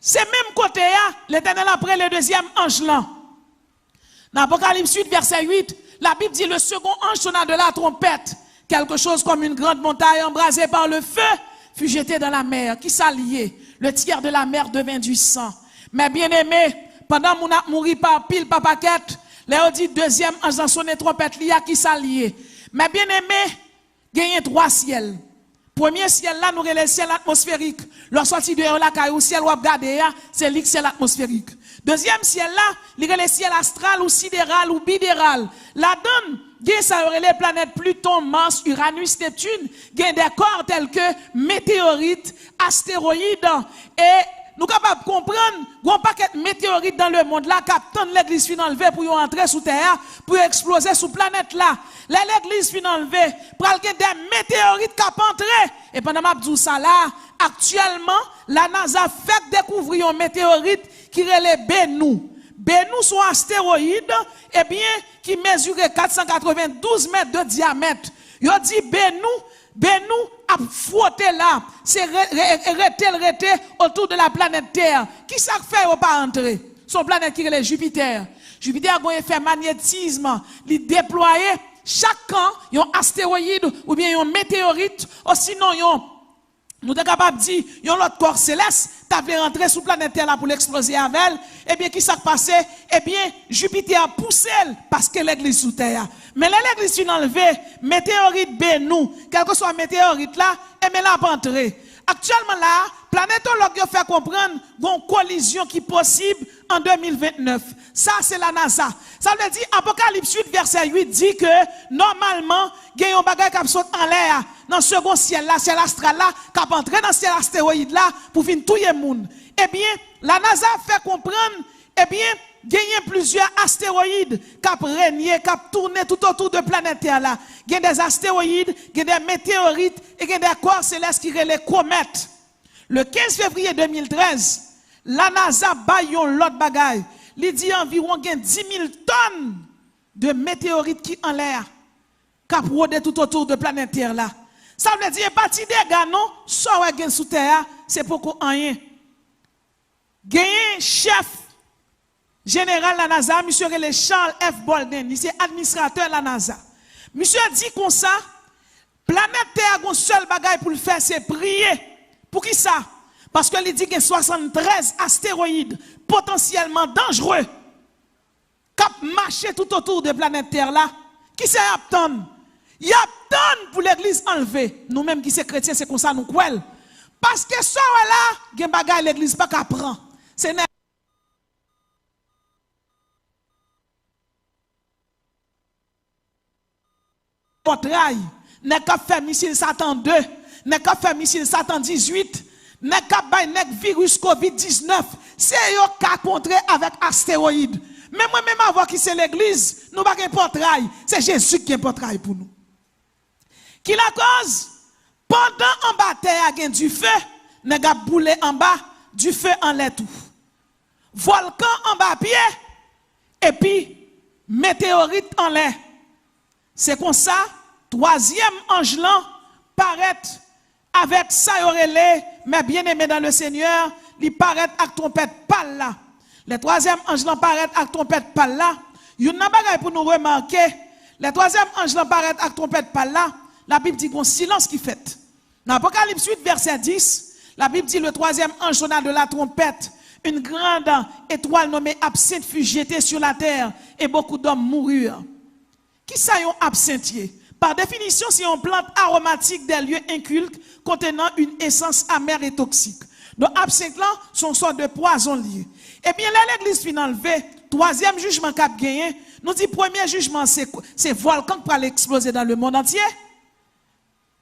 c'est même côté, l'Éternel après le deuxième ange là. Dans Apocalypse 8, verset 8, la Bible dit le second ange sonna de la trompette. Quelque chose comme une grande montagne embrasée par le feu fut jeté dans la mer. Qui s'alliait? Le tiers de la mer devint du sang. Mais bien aimé, pendant mon a mouru par pile par paquette, Léo dit deuxième ange dans son trompette liya qui s'alliait. Mais bien aimé, gagne trois ciels. Premier ciel là, nous avons le ciel atmosphérique. Lorsqu'on sortit de là, au ciel ou regarder, c'est le ciel atmosphérique. Deuxième ciel là, il y a le ciel astral ou sidéral ou bidéral. La donne, ça aurait les planètes Pluton, Mars, Uranus, Neptune, il y a des corps tels que météorites, astéroïdes, et nous sommes capables de comprendre, il y a un paquet de météorites dans le monde là, qui l'église fin enlevée pour entrer sous terre, pour exploser sous planète là. L'église fin enlevée, pour qu'il y ait des météorites qui ont entré. Et pendant que je dis ça là, actuellement, la NASA fait découvrir un météorite qui relève Bennu. Bennu sont astéroïdes, eh bien, qui mesurait 492 mètres de diamètre. Yo dit Bennu a frotté là, c'est reté autour de la planète Terre. Qui ça fait ou pas entrer? Son planète qui est Jupiter. Jupiter a un effet magnétisme, il déployé chaque an, il y a un astéroïde ou bien un météorite, ou sinon nous sommes capables de dire, il y a un autre corps céleste, tu as rentrer sous la planète Terre là pour l'exploser avec elle. Eh bien, qui s'est passé? Eh bien, Jupiter a poussé parce que l'église sous terre. Mais l'église est enlevée, météorite Bennu, quel que soit météorite là, et bien là, pas entrer. Actuellement là, planétologue fait comprendre une collision qui est possible en 2029. Ça, c'est la NASA. Ça veut dire, Apocalypse 8, verset 8 dit que, normalement, il y a un bagage qui saute en l'air, dans le second ciel là, ciel astral là, qui a entré dans le ciel astéroïde là, pour venir tout le monde. Eh bien, la NASA fait comprendre, eh bien, il y a plusieurs astéroïdes qui ont régné, qui ont tourné tout autour de la planète Terre là. Il y a des astéroïdes, il y a des météorites, et il y a des corps célestes qui sont les comètes. Le 15 février 2013, la NASA baillon l'autre bagaille. Il dit environ 10 000 tonnes de météorites qui en l'air, qui ont rôdé tout autour de la planète Terre là. Ça veut dire, partie des gars, non, soit ouais, sous terre, c'est pour rien. Gagné chef général de la NASA, monsieur Charles F. Bolden, il est administrateur de la NASA. Monsieur dit comme ça, planète Terre, un seul bagage pour le faire, c'est prier. Pour qui ça? Parce qu'il dit qu'il y a 73 astéroïdes potentiellement dangereux cap marcher tout autour de la planète Terre là, qui c'est attendre? Il attend pour l'église enlever. Nous-mêmes qui sommes chrétiens, c'est comme ça nous croyons. Parce que ça là, gen bagay l'église pas qu'à prendre. C'est portrail, n'est qu'à faire missile Satan 2, n'est qu'à faire missile Satan 18, n'est qu'à bay nek virus COVID-19, c'est yo qu'à contrer avec astéroïde. Mais moi-même avant qui c'est l'église, nous pas un portrail, c'est Jésus qui est un portrail pour nous. Qui la cause? Pendant en bataille il y a du feu, n'est qu'à boule en bas, du feu en l'air tout. Volcan en bas pied, et puis météorite en l'air. C'est comme ça, troisième ange là paraît avec ça yorele, mais bien aimé dans le Seigneur, il paraît avec trompette pâle là. Le troisième ange là paraît avec trompette pâle là. Il y a une bagaille pour nous remarquer. Le troisième ange là paraît avec trompette pâle là. La Bible dit qu'on silence qui fait. Dans Apocalypse 8 verset 10, la Bible dit le troisième ange sonna de la trompette. Une grande étoile nommée absinthe fut jetée sur la terre et beaucoup d'hommes moururent. Qui ça yon absinthier? Par définition, c'est une plante aromatique des lieux incultes contenant une essence amère et toxique. Donc, absinthe là, sont sorte de poison lié. Et bien là, l'église finale enlevée, troisième jugement qu'a gagné, nous dit premier jugement, c'est volcan qui va exploser dans le monde entier.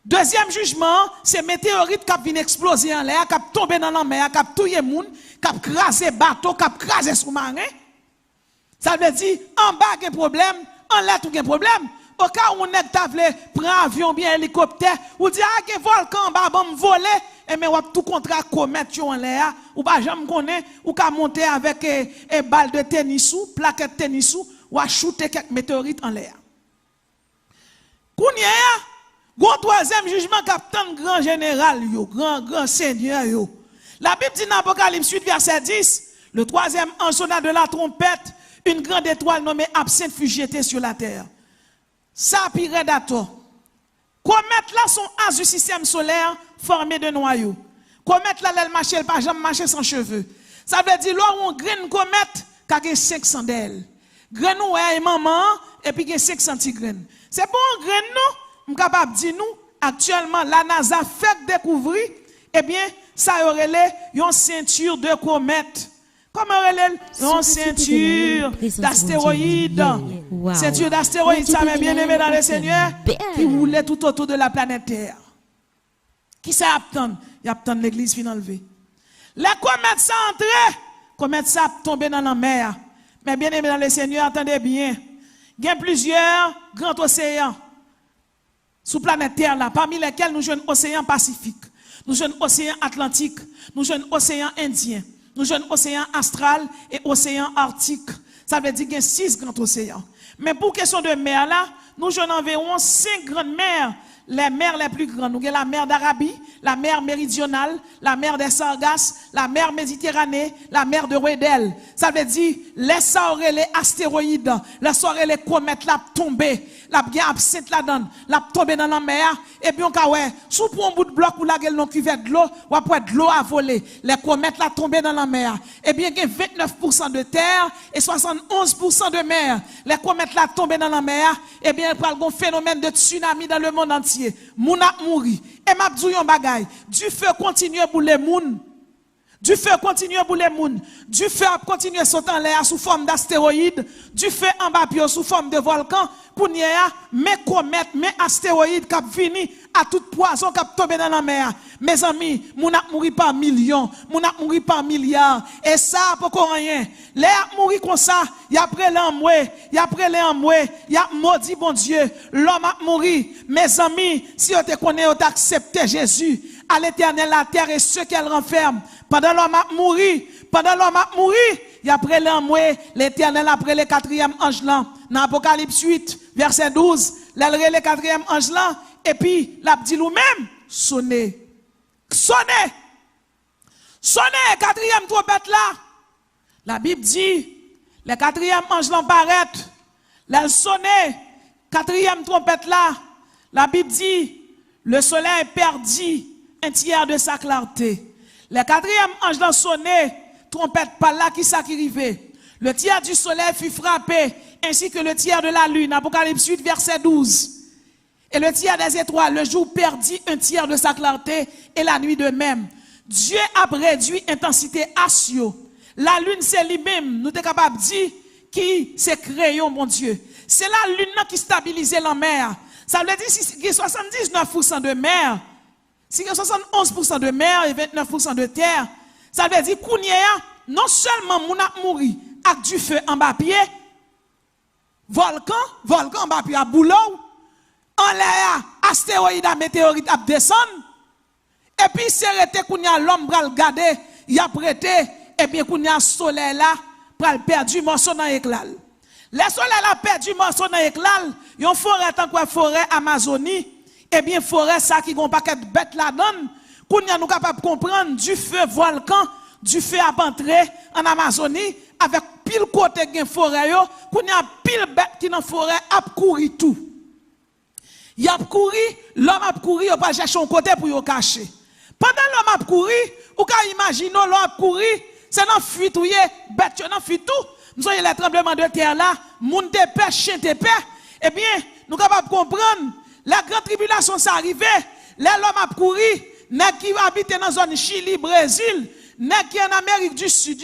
Deuxième jugement, c'est météorite qui vient exploser en l'air, qui tomber dans la mer, qui touyer moun, qui craser bateau, qui craser sous-marin. Ça veut dire, en bas, il y a un problème, en l'air, il y a un problème. Au cas où on est tavlé, prend avion, bien hélicoptère, ou dit, ah, il y a un volcan en bas, bon, me voler, et mais, ou tout contrat commettre en l'air, ou pas jamais connaître, ou qu'à monter avec une balle de tennis ou, plaquette de tennis ou à shooter quelques météorites en l'air. Kounya, gon troisième jugement capitaine grand général yo, grand seigneur yo. La Bible dit dans Apocalypse 8 verset 10, le troisième ange sonna de la trompette, une grande étoile nommée absinthe fut jetée sur la terre. Ça Predator. Comète là sont as du système solaire formé de noyaux. Comète là elle marche pas jamais marcher sans cheveux. Ça veut dire là on graine comète qui a 500 d'elle. Graine ouais maman et puis 500 graines. C'est bon graine nous, on capable dire nous actuellement la NASA fait découvrir eh bien ça aurait une ceinture de comètes. Comment relève une ceinture d'astéroïdes. Wow. Ceinture d'astéroïdes, ça m'a bien aimé dans le Seigneur, qui roulait tout autour de la planète Terre. Qui ça attend? Il attend l'église fin enlevée. Les comètes ça entré, comètes ça tombé dans la mer. Mais bien aimé dans le Seigneur, attendez bien. Il y a plusieurs grands océans sous planète Terre là, parmi lesquels nous jouons océan Pacifique, nous jouons océan Atlantique, nous jouons océan Indien. Nous jouons océan astral et océan arctique. Ça veut dire qu'il y a 6 grands océans. Mais pour question de mer là, nous jouons environ 5 grandes mers. Les mers les plus grandes. Nous avons la mer d'Arabie, la mer méridionale, la mer des Sargasses, la mer Méditerranée, la mer de Weddell. Ça veut dire, les soirées, les astéroïdes, les soirées, les comètes, la tombée, la bien absente là-dedans, la tombée dans la mer, et puis on ka ouais, sous pour un bout de bloc ou la gueule non cuvette de l'eau, ou après de l'eau à voler, les comètes la tombée dans la mer. Et bien il y a 29% de terre et 71% de mer. Les comètes la tombée dans la mer, et bien il y a un phénomène de tsunami dans le monde entier. Moun a mouri. Et m'a dit yon bagay, du feu continue pour les moun. Du feu continue pour les moun. Du feu a continué à sauter en l'air sous forme d'astéroïdes. Du feu en bas sous forme de volcan. Pour n'y a, mes comètes, mes astéroïdes qui fini à tout poison qui tombé dans la mer. Mes amis, moun a mouri par millions. Moun a mouri par milliards. Et ça, pour rien. Les a mouri comme ça. Y a près l'amoué. Y a près l'amoué. Y a maudit bon Dieu. L'homme a mouri. Mes amis, si on te connaît, on t'accepte Jésus. À l'éternel, la terre et ceux qu'elle renferme. Pendant l'homme a mouru, il y a après l'amoué, l'éternel après le 4e ange là, dans Apocalypse 8, verset 12, l'elle le 4e ange là, et puis, l'a dit lui-même, sonnez, 4e trompette là. La Bible dit, le 4e ange là paraît, l'elle sonnait, 4e trompette là. La Bible dit, le soleil perdit un tiers de sa clarté. Le 4e ange l'a sonné, trompette par là qui s'arrivait. Le tiers du soleil fut frappé, ainsi que le tiers de la lune. Apocalypse 8, verset 12. Et le tiers des étoiles, le jour perdit un tiers de sa clarté, et la nuit de même. Dieu a réduit intensité asio. La lune, c'est lui-même, nous sommes capables de dire qui c'est crayon, mon Dieu. C'est la lune qui stabilise la mer. Ça veut dire qu'il y a 79% de mer, s'il y a 71% de mer et 29% de terre, ça veut dire qu'on y a non seulement mon a mouru avec du feu en bas pied, volcan en bas pied à boulot, en l'air, astéroïde à météorite à descendre, et puis c'est arrêté qu'on y a l'homme pour le garder, il a prêté, et bien qu'on y a soleil là, pour le perdre morceau dans l'éclat. Le soleil là perdu morceau dans l'éclat, yon forêt tant que forêt Amazonie, et bien forêt ça qui gon paquet de bêtes là-dedans, qu'on y a nous capable comprendre du feu volcan, du feu à entrer en Amazonie, avec pile côté gen forêt yo, qu'on y a pile bête qui dans forêt a courir tout. Y a couru, l'homme a couru, il pas chercher un côté pour y cacher. Pendant l'homme a couru, ou ka imaginer l'homme a couru, c'est dans fuite ou y bête dans fuite tout. Nous avons les tremblements de terre là, moun te paix, chien te paix. Eh bien, nous sommes capables de comprendre, la grande tribulation s'est arrivée, l'homme a couru, nèg qui habite dans la zone Chili, Brésil, nèg qui en Amérique du Sud,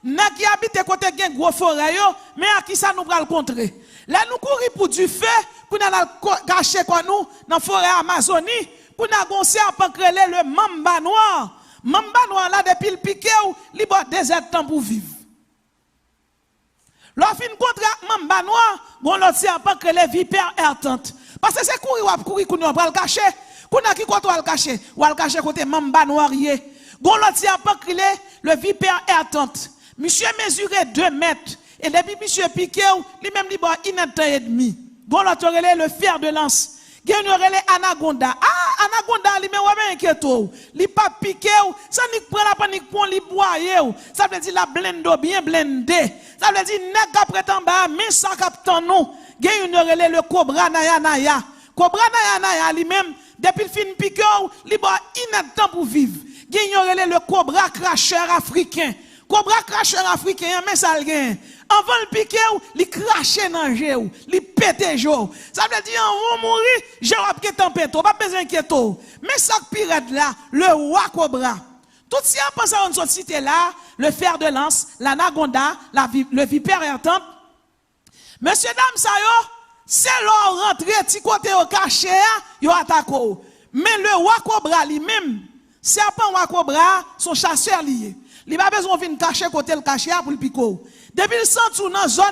nèg qui habite côté gen gros forêt yo, mais à qui ça nous va le contrer. Là nous courir pour du feu, pour nous cacher quoi nous dans forêt Amazonie, pour nous gon serpent crélé le mamba noir. Mamba noir là depuis le piqué ou li bo désert temps pour vivre. L'offre contre mamba noir, bon l'autre serpent crélé vipère ertante. Parce que c'est courir qu'on va le cacher. Qu'on a qui côté le cacher, ou le cacher côté mamba noir yé. Bon l'autre serpent crélé le vipère ertante. Monsieur mesurait 2 mètres. Et depuis monsieur piqué, lui-même li bo 1 an et demi. Bon l'autre relé le fer de lance. Gen relé anaconda. Ah, anaconda li men wè inquiéto. Li pas piqué, ça ni prend la panique pour li boyer. Ça veut dire la blendo bien blendé. Ça veut dire nèg ka prête en bas, mais ça captant nous. Gen relé le cobra naya naya. Cobra naya naya lui-même depuis le fin piqué, li bo 1 an temps pour vivre. Gen relé le cobra cracheur africain. Cobra cracheur africain, mais ça le gagne. Avant le piquer, il crache dans le jeu, il pète le jeu. Ça veut dire, on va mourir, j'ai pas de tempête, pas besoin d'inquiéter. Mais ça pirate là, le roi cobra. Tout si on pense à une société là, le fer de lance, l'anaconda, le vipère errante. Monsieur, dame, ça yo, c'est leur rentrée, petit côté au caché, yo attaque. Mais le roi cobra lui-même, serpent roi cobra, son chasseur lié. Il n'a pas besoin de cacher côté le caché pour le piquer. Depuis le centre dans la zone,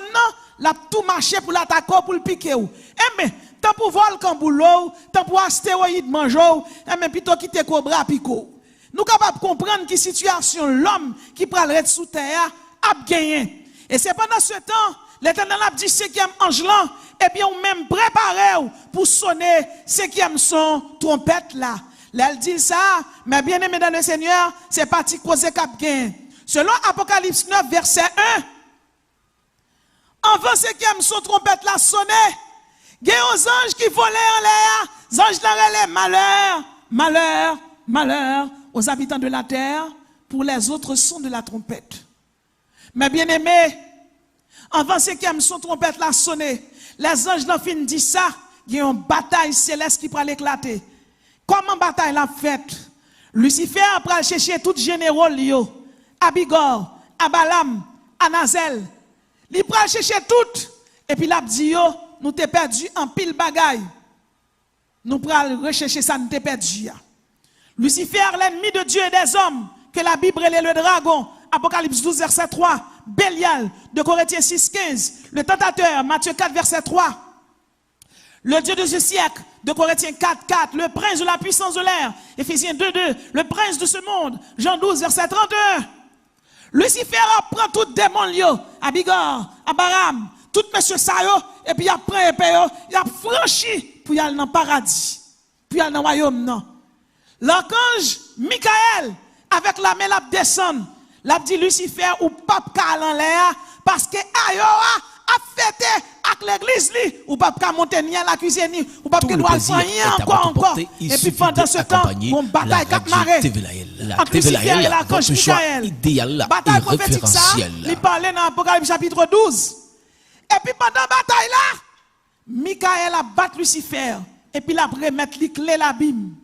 il a tout marché pour l'attaquer, pour le piquer. Eh bien, tant pour volcan boulot, tant pour astéroïde manger, eh bien, plutôt quitter cobra pico. Nous sommes capables de comprendre que situation l'homme qui prend le sous terre a gagné. Et c'est pendant ce temps, l'Éternel a dit 5e ange là, eh bien, on même préparé pour sonner 5e son trompette là. Là, elle dit ça, mais bien aimé dans le Seigneur, c'est parti causer cap gain. Selon Apocalypse 9, verset 1, avant 5e son trompette la sonné, il y a aux anges qui volaient en l'air, les anges la malheur, malheur, malheur aux habitants de la terre pour les autres sons de la trompette. Mais bien aimé, avant 5e son trompette la sonné, les anges l'ont fin dit ça, il y a une bataille céleste qui va l'éclater. Comment bataille la faite? Lucifer après chercher tout généraux Lio, Abigor, Abalam, Anazel. Il prend chercher tout et puis l'a dit yo, nous t'ai perdu en pile bagaille. Nous pral rechercher ça nous t'ai perdu. Lucifer l'ennemi de Dieu et des hommes que la Bible est le dragon, Apocalypse 12 verset 3, Bélial de Corinthiens 6 15, le tentateur Matthieu 4 verset 3. Le Dieu de ce siècle, de Corinthiens 4, 4, le prince de la puissance de l'air, Éphésiens 2, 2, le prince de ce monde, Jean 12, verset 31. Lucifer prend tout démon yo, Abigor, Abaram, tout monsieur Sayo, et puis il prend épée, il a franchi pour y aller dans le paradis, pour y aller dans le royaume, non. L'archange Michael, avec la main, l'a descend, l'a dit Lucifer ou pape cal en l'air, parce que Ayoa a fêté avec l'église, ou pas monter ni à la cuisine, ou pas que doit faire rien encore. Et puis pendant ce temps, on bataille cap marée. Entre Lucifer et l'archange Michael. Bataille prophétique ça, il parlait dans Apocalypse chapitre 12. Et puis pendant la bataille là, Michael a battu Lucifer. Et puis il a remettre les clés l'abîme.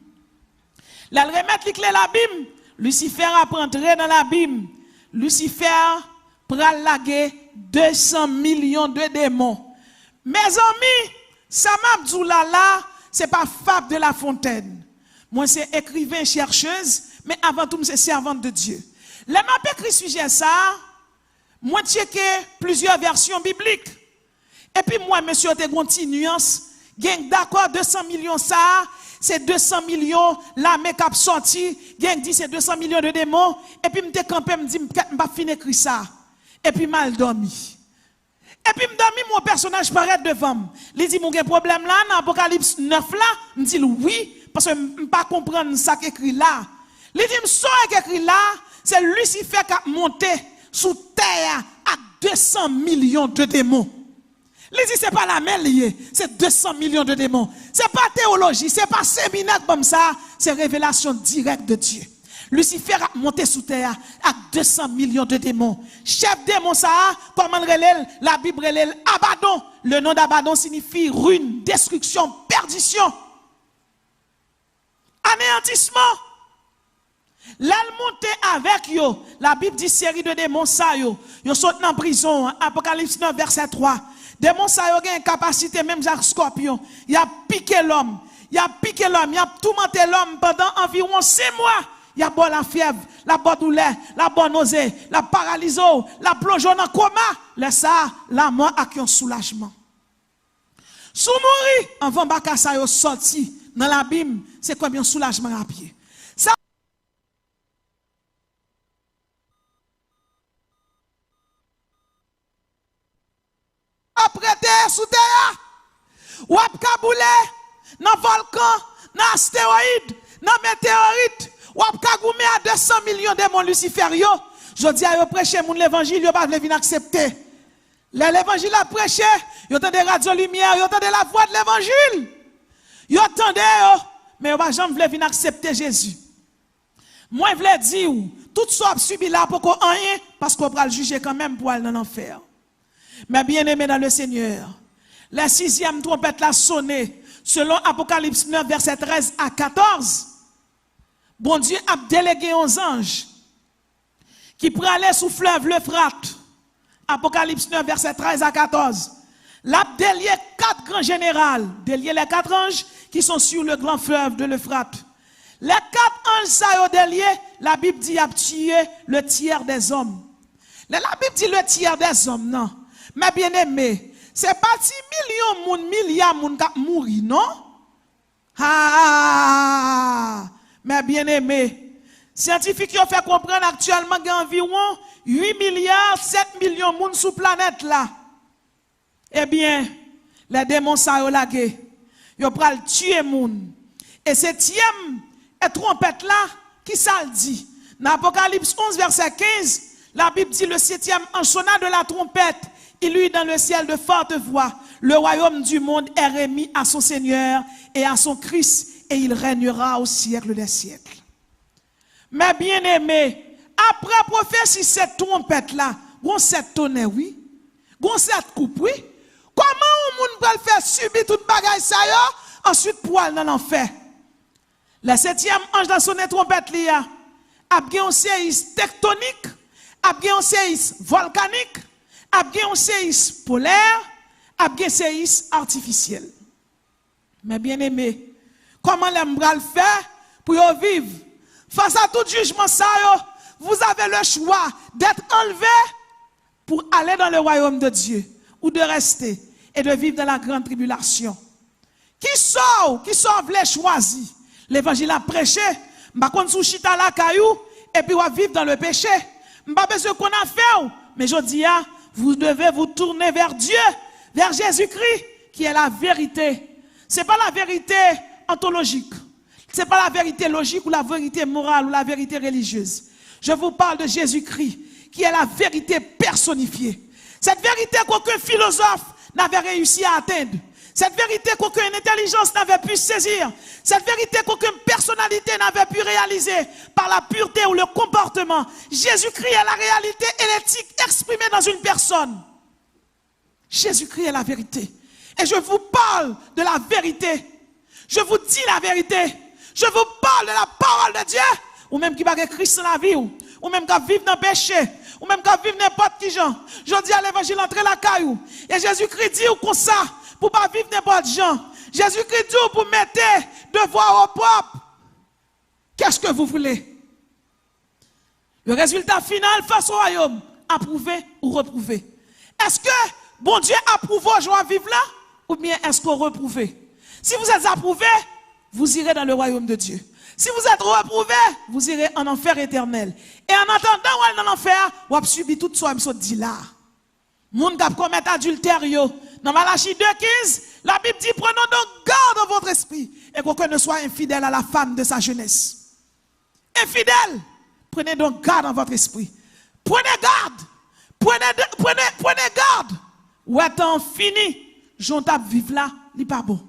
Il a remettre les clés l'abîme. Lucifer a rentré dans l'abîme. Lucifer prend laguer 200 millions de démons. Mes amis, ça m'a dit là, c'est pas Fable de La Fontaine. Moi, c'est écrivain, chercheuse, mais avant tout, c'est servante de Dieu. Les m'a écrit sujet ça, moi, checké plusieurs versions bibliques. Et puis, moi, monsieur, t'es une nuance. D'accord, 200 millions ça, c'est 200 millions, la mec a sorti, gang dit c'est 200 millions de démons, et puis m'te campé, me dit, m'pa fin écrit ça. Et puis mal dormi. Et puis m'dormi, mon personnage paraît devant moi. Il dit, mon problème là, dans Apocalypse 9 là, me dit oui, parce que m'pas comprendre ça qu'écrit là. Il dit, m'so écrit là, c'est Lucifer qui a monté sous terre à 200 millions de démons. Il dit, c'est pas la même liée, c'est 200 millions de démons. C'est pas théologie, c'est pas séminaire comme ça, c'est révélation directe de Dieu. Lucifer a monté sous terre avec 200 millions de démons. Chef démon ça, comment la Bible relève Abaddon. Le nom d'Abaddon signifie ruine, destruction, perdition, anéantissement. Là, monté avec yo, la Bible dit série de démons ça yo sont en prison, Apocalypse 9 verset 3. Démon ça yo gen capacité même Jacques Scorpion, il a piqué l'homme, il a tourmenté l'homme pendant environ 6 mois. Il a bon la fièvre, la bonne douleur, la bonne nausée, la paralysie, la plonge en coma, laisse ça la mort avec un soulagement. Sous mourir avant baka ça yo sorti dans l'abîme, c'est comme un soulagement à pied. Ça prêté sous terre, ou ap kaboulé dans volcan, dans astéroïde, dans météorite, ou ap kagoumé à 200 millions de démons lucifériaux. Je dis à eux prêcher mon l'évangile, yo pas venir accepter. L'évangile a prêché, yo entendez radio lumière, yo entendez la voix de l'évangile. Yo entendez mais yo pas jamais venir accepter Jésus. Moi je voulais dire tout ça subi là pour qu'on rien parce qu'on va le juger quand même pour aller dans l'enfer. Mais bien aimé dans le Seigneur, la 6e trompette l'a sonné, selon Apocalypse 9, verset 13 à 14. Bon Dieu a délégué aux anges qui pourraient aller sous fleuve l'Euphrate. Apocalypse 9, verset 13 à 14. L'a délié 4 grands généraux, délié les 4 anges qui sont sur le grand fleuve de l'Euphrate. Les 4 anges, ça y est délié, la Bible dit a tué le tiers des hommes. La Bible dit le tiers des hommes, non. Mais bien aimé, c'est pas 10 millions, milliards de gens qui mourent, non? Ah! Mais bien aimé, scientifiques ont fait comprendre actuellement qu'il y a environ 8 milliards, 7 millions de gens sur la planète là. Eh bien, les démons ça ont lagué. Ils ont tuer les gens. Et septième et trompette là, qui ça le dit? Dans Apocalypse 11, verset 15, la Bible dit le 7e en sonna de la trompette. Il eut dans le ciel de fortes voix. Le royaume du monde est remis à son Seigneur et à son Christ, et il régnera au siècle des siècles. Mais bien aimé, après prophétie cette trompette là, on cette tonnerre oui, on cette coupe oui. Comment on monde va faire subir toute bagaille ça yo, ensuite pour aller dans l'enfer? Le 7e ange dans son trompette là, a bien un séisme tectonique, a bien un séisme volcanique, a bien un séisme polaire, a bien un séisme artificiel. Mais bien aimé, comment l'homme va le faire pour vivre? Face à tout jugement ça, vous avez le choix d'être enlevé pour aller dans le royaume de Dieu ou de rester et de vivre dans la grande tribulation. Qui sort voulait choisir? L'évangile a prêché, m'a kon sou chita la caillou et puis va vivre dans le péché. M'a besoin qu'on a fait, mais je dis vous devez vous tourner vers Dieu, vers Jésus-Christ qui est la vérité. C'est pas la vérité ontologique. C'est pas la vérité logique ou la vérité morale ou la vérité religieuse. Je vous parle de Jésus-Christ qui est la vérité personnifiée. Cette vérité qu'aucun philosophe n'avait réussi à atteindre. Cette vérité qu'aucune intelligence n'avait pu saisir. Cette vérité qu'aucune personnalité n'avait pu réaliser par la pureté ou le comportement. Jésus-Christ est la réalité et l'éthique exprimée dans une personne. Jésus-Christ est la vérité. Et je vous parle de la vérité. Je vous dis la vérité. Je vous parle de la parole de Dieu. Ou même qui va Christ dans la vie. Ou même qui vivre dans le péché. Ou même qui vivre n'importe qui gens. Je dis à l'évangile entrer la caillou. Et Jésus-Christ dit comme ça. Pour pas vivre n'importe gens. Jésus-Christ dit pour mettre devoir au propre. Qu'est-ce que vous voulez? Le résultat final face au royaume. Approuvé ou reprouvé. Est-ce que bon Dieu approuve vos joies vivre là? Ou bien est-ce qu'on reprouve? Si vous êtes approuvé, vous irez dans le royaume de Dieu. Si vous êtes reprouvé, vous irez en enfer éternel. Et en attendant, ou dans l'enfer, vous avez subi tout ce que dit là. Moun k'ap commettre adultère yo. Dans Malachie 2,15, la Bible dit prenons donc garde dans votre esprit et qu'aucun ne soit infidèle à la femme de sa jeunesse. Infidèle, prenez donc garde dans votre esprit. Prenez garde. Prenez garde. Ou étant fini, j'en tape vivre là, li pas bon.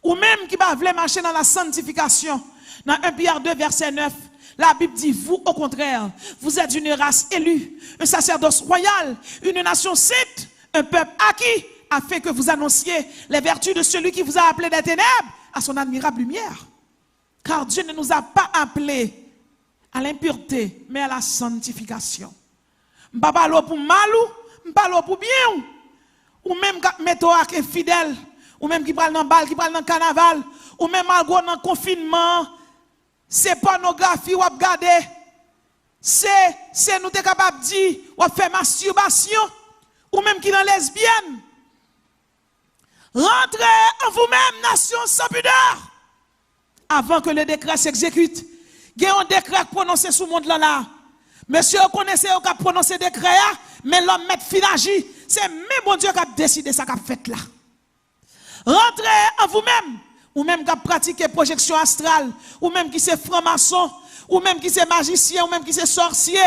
Ou même qui va vouloir marcher dans la sanctification. Dans 1 Pierre 2, verset 9, la Bible dit, vous, au contraire, vous êtes une race élue, un sacerdoce royal, une nation sainte, un peuple acquis, afin que vous annonciez les vertus de celui qui vous a appelé des ténèbres à son admirable lumière. Car Dieu ne nous a pas appelés à l'impureté, mais à la sanctification. M'pa l'eau pour malou, m'pa l'eau pour bien, ou même métaux infidèle, ou même qui parle dans balle, qui parle dans carnaval, ou même malgré dans confinement, c'est pornographie ou regarder, c'est nous t'es capable de dire, ou faire masturbation, ou même qui dans lesbienne. Rentrez en vous-même, nation sans pudeur, avant que le décret s'exécute. Il y a un décret prononcé sur le monde là. Monsieur, vous connaissez qui a prononcé décret, mais l'homme met fin agir. C'est même bon Dieu qui a décidé ça qu'a fait là. Rentrez en vous-même, ou même qui a pratiqué projection astrale, ou même qui c'est franc-maçon, ou même qui c'est magicien, ou même qui c'est sorcier,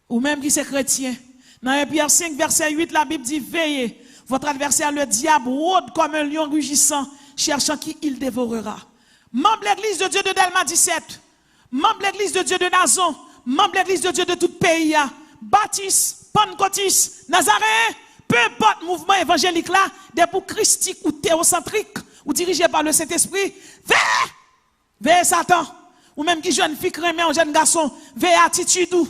ou même qui c'est chrétien. Dans 1 Pierre 5, verset 8, la Bible dit, veillez, votre adversaire, le diable, rôde comme un lion rugissant, cherchant qui il dévorera. Membre de l'église de Dieu de Delma 17, membre de l'église de Dieu de Nazon, membre de l'église de Dieu de tout pays, Baptiste, Pentecôtiste, Nazaréen, peu importe mouvement évangélique là, des pour christique ou théocentrique, ou dirigé par le Saint-Esprit, veillez Satan, ou même qui jeune fille remet un jeune garçon, veillez attitude ou,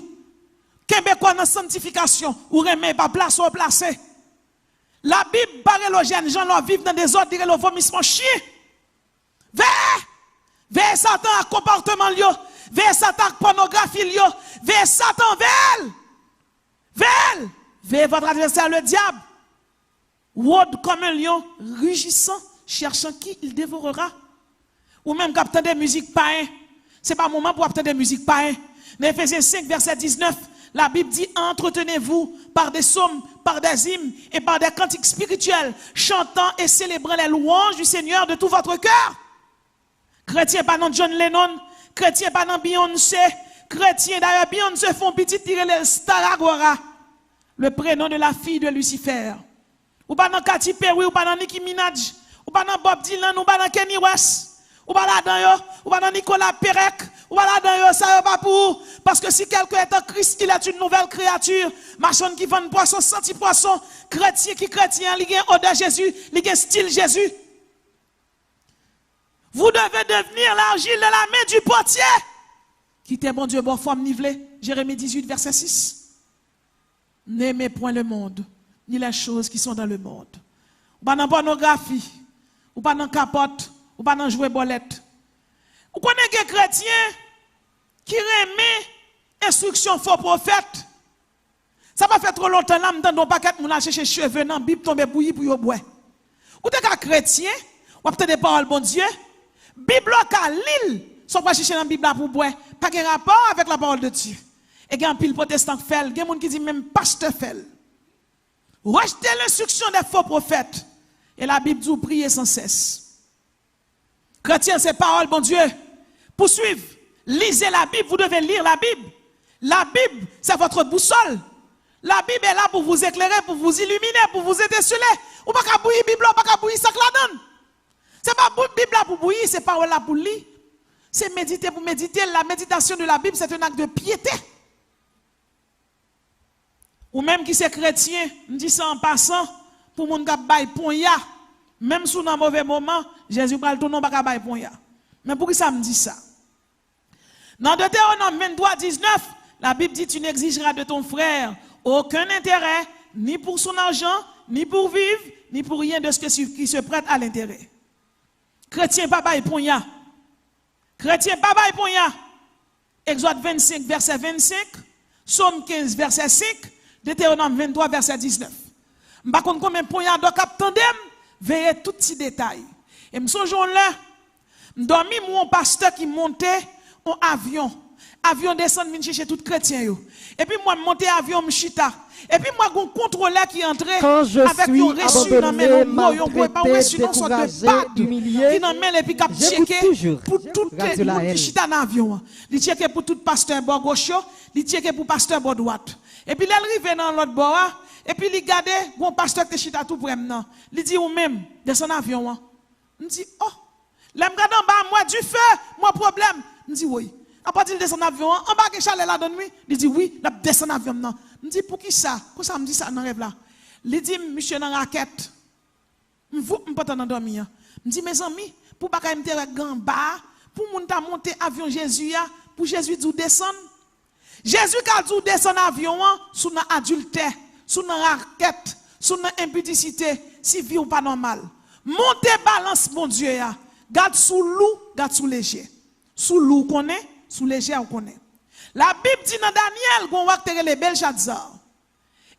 Québécois dans sanctification, ou remet pas place ou placé. La Bible parle aux jeunes gens qui vivent dans des ordres, dire le vomissement chien. Veillez Satan à comportement lié, veillez Satan à pornographie lié, veillez Satan, veillez votre adversaire le diable. Rôde comme un lion, rugissant, cherchant qui il dévorera. Ou même captant des musiques païennes. Ce n'est pas le moment pour obtenir des musiques païennes. Dans Ephésiens 5, verset 19, la Bible dit, entretenez-vous par des psaumes, par des hymnes et par des cantiques spirituels, chantant et célébrant les louanges du Seigneur de tout votre cœur. Chrétien pas dans John Lennon, chrétien pas dans Beyoncé, chrétien d'ailleurs Beyoncé font petit tirer les Staragora, le prénom de la fille de Lucifer. Ou pas dans Katy Perry, ou pas dans Nicki Minaj, ou pas dans Bob Dylan, ou pas dans Kenny West, ou pas là-dedans, ou pas dans Nicolas Perec, ou pas là-dedans, ça va pas pour. Parce que si quelqu'un est en Christ, il est une nouvelle créature. Maçon qui vend poisson, senti poisson, chrétien qui chrétien, il y a odeur Jésus, il y a style Jésus. Vous devez devenir l'argile de la main du potier. Quittez mon Dieu, bonne forme nivelée. Jérémie 18, verset 6. N'aimez point le monde, ni les choses qui sont dans le monde. Ou pas dans pornographie, ou pas dans capote, ou pas dans jouer bolette. Vous connaissez des chrétiens qui remettent instruction faux prophète. Ça va faire trop longtemps là, m'entendons pas qu'être moun a chercher cheveux dans Bible tomber bouilli pour yo boire. Ou t'es qu'un chrétien, ou peut-être des paroles bon Dieu. Bible ka l'île, sont pas chercher dans la Bible pour boire, pas de rapport avec la parole de Dieu. Et il y a un pile protestant qui fait, il y a des gens qui disent même pasteur fait. Rejetez l'instruction des faux prophètes. Et la Bible dit prier sans cesse. Chrétien, c'est parole, bon Dieu. Poursuivre. Lisez la Bible, vous devez lire la Bible. La Bible, c'est votre boussole. La Bible est là pour vous éclairer, pour vous illuminer, pour vous étinceler. Ou pas qu'à bouillir Bible, pas qu'à bouillir ça que la donne. C'est pas Bible là pour bouillir, c'est pas là pour lire. C'est méditer pour méditer. La méditation de la Bible, c'est un acte de piété. Ou même qui c'est chrétien, me dit ça en passant, pour mon gars bail ponya, même sous un mauvais moment, Jésus parle tout non pas bail ponya. Mais pour qui ça me dit ça? Dans Deutéronome 23, 19, la Bible dit tu n'exigeras de ton frère aucun intérêt, ni pour son argent, ni pour vivre, ni pour rien de ce qui se prête à l'intérêt. Chrétien pas bail ponya. Chrétien pas bail ponya. Exode 25, verset 25, Somme 15, verset 5, Deutéronome 23, verset 19. Je ne sais pas combien de poignards de cap tandem, veillez tout petit détail. Et je me là, je dormi mon pasteur qui montait en avion. Avion descend, vient chercher tout chrétien. Et puis moi, je montais avion, je chita. Et puis moi, un contrôleur qui entrait avec un reçu dans mes mains, un reçu dans son de bad, qui dans mes et puis qui checké pour tout le monde qui chita dans l'avion. Il checké pour tout pasteur bord gauche, il checké pour pasteur bord droite. Et puis il arrive dans l'autre bord, et puis il regarde, bon pasteur qui chita tout près maintenant. Il dit ou même, descend l'avion. Il dit, oh, là, je regarde en bas, moi du feu, moi problème. Il dit oui. À partir de descendre l'avion, en bas, que chalet là donne lui. Il dit oui, la descend l'avion maintenant. Je dis pour qui ça? Pourquoi ça me dit ça dans le rêve là? Il dit monsieur dans la raquette. Je ne peux pas dormir. Je dis mes amis, pour pas me faire en bas, pour monter avion Jésus, pour Jésus dit descendre. Jésus qui a dit descendre avion sous un adultère, sous une raquette, sous une impudicité, si vie ou pas normal. Montez balance mon Dieu garde sous loup, garde sous léger. Sous loup connaît, sous léger on connaît. La Bible dit dans Daniel qu'on va te les belles Belshazzar.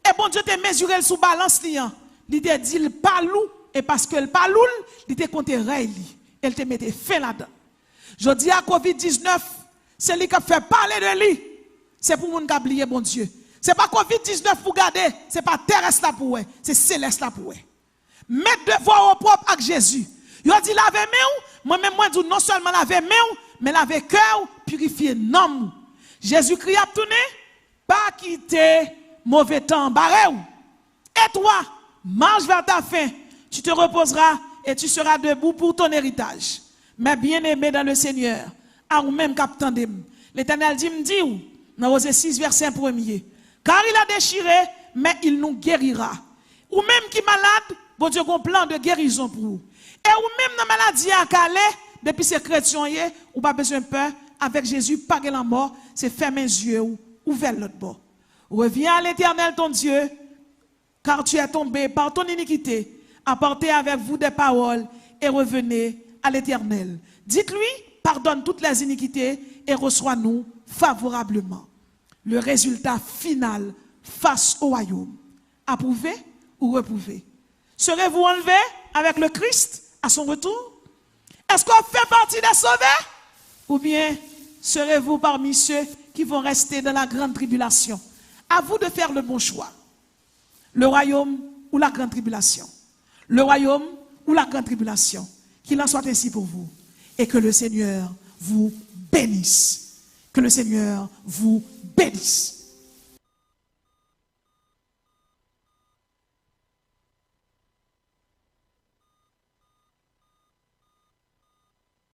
Et bon Dieu te mesuré sous balance liant. Il te dit il pas loup et parce que le pas loup, il te compté rey li. Elle te mettait fin là-dedans. Je dis à COVID-19, c'est lui qui fait parler de lui. C'est pour moun qui oublier bon Dieu. C'est pas COVID-19 pour garder, c'est pas terrestre là pour c'est céleste là pour mettre devoir au propre avec Jésus. Il a dit laver main, moi-même moi dis non seulement laver main, mais laver cœur, purifier nom. Jésus-Christ a tourné, pas quitter mauvais temps barré. Et toi, marche vers ta fin, tu te reposeras et tu seras debout pour ton héritage. Mais bien-aimé dans le Seigneur, à vous-même captain l'Éternel dit me dit dans Osée 6 verset 1er, car il a déchiré, mais il nous guérira. Ou même qui malade, bon Dieu a un plan de guérison pour vous. Et ou même dans la maladie à Calais, depuis ces chrétiens, ou pas besoin de peur, avec Jésus, pas la mort, c'est fermer les yeux ou ouvrir l'autre bord. Reviens à l'Éternel ton Dieu, car tu es tombé par ton iniquité. Apportez avec vous des paroles et revenez à l'Éternel. Dites-lui, pardonne toutes les iniquités et reçois-nous favorablement. Le résultat final face au royaume. Approuvé ou reprouvé? Serez-vous enlevé avec le Christ à son retour? Est-ce qu'on fait partie des sauvés? Ou bien serez-vous parmi ceux qui vont rester dans la grande tribulation? À vous de faire le bon choix. Le royaume ou la grande tribulation? Le royaume ou la grande tribulation? Qu'il en soit ainsi pour vous. Et que le Seigneur vous bénisse. Que le Seigneur vous bénisse.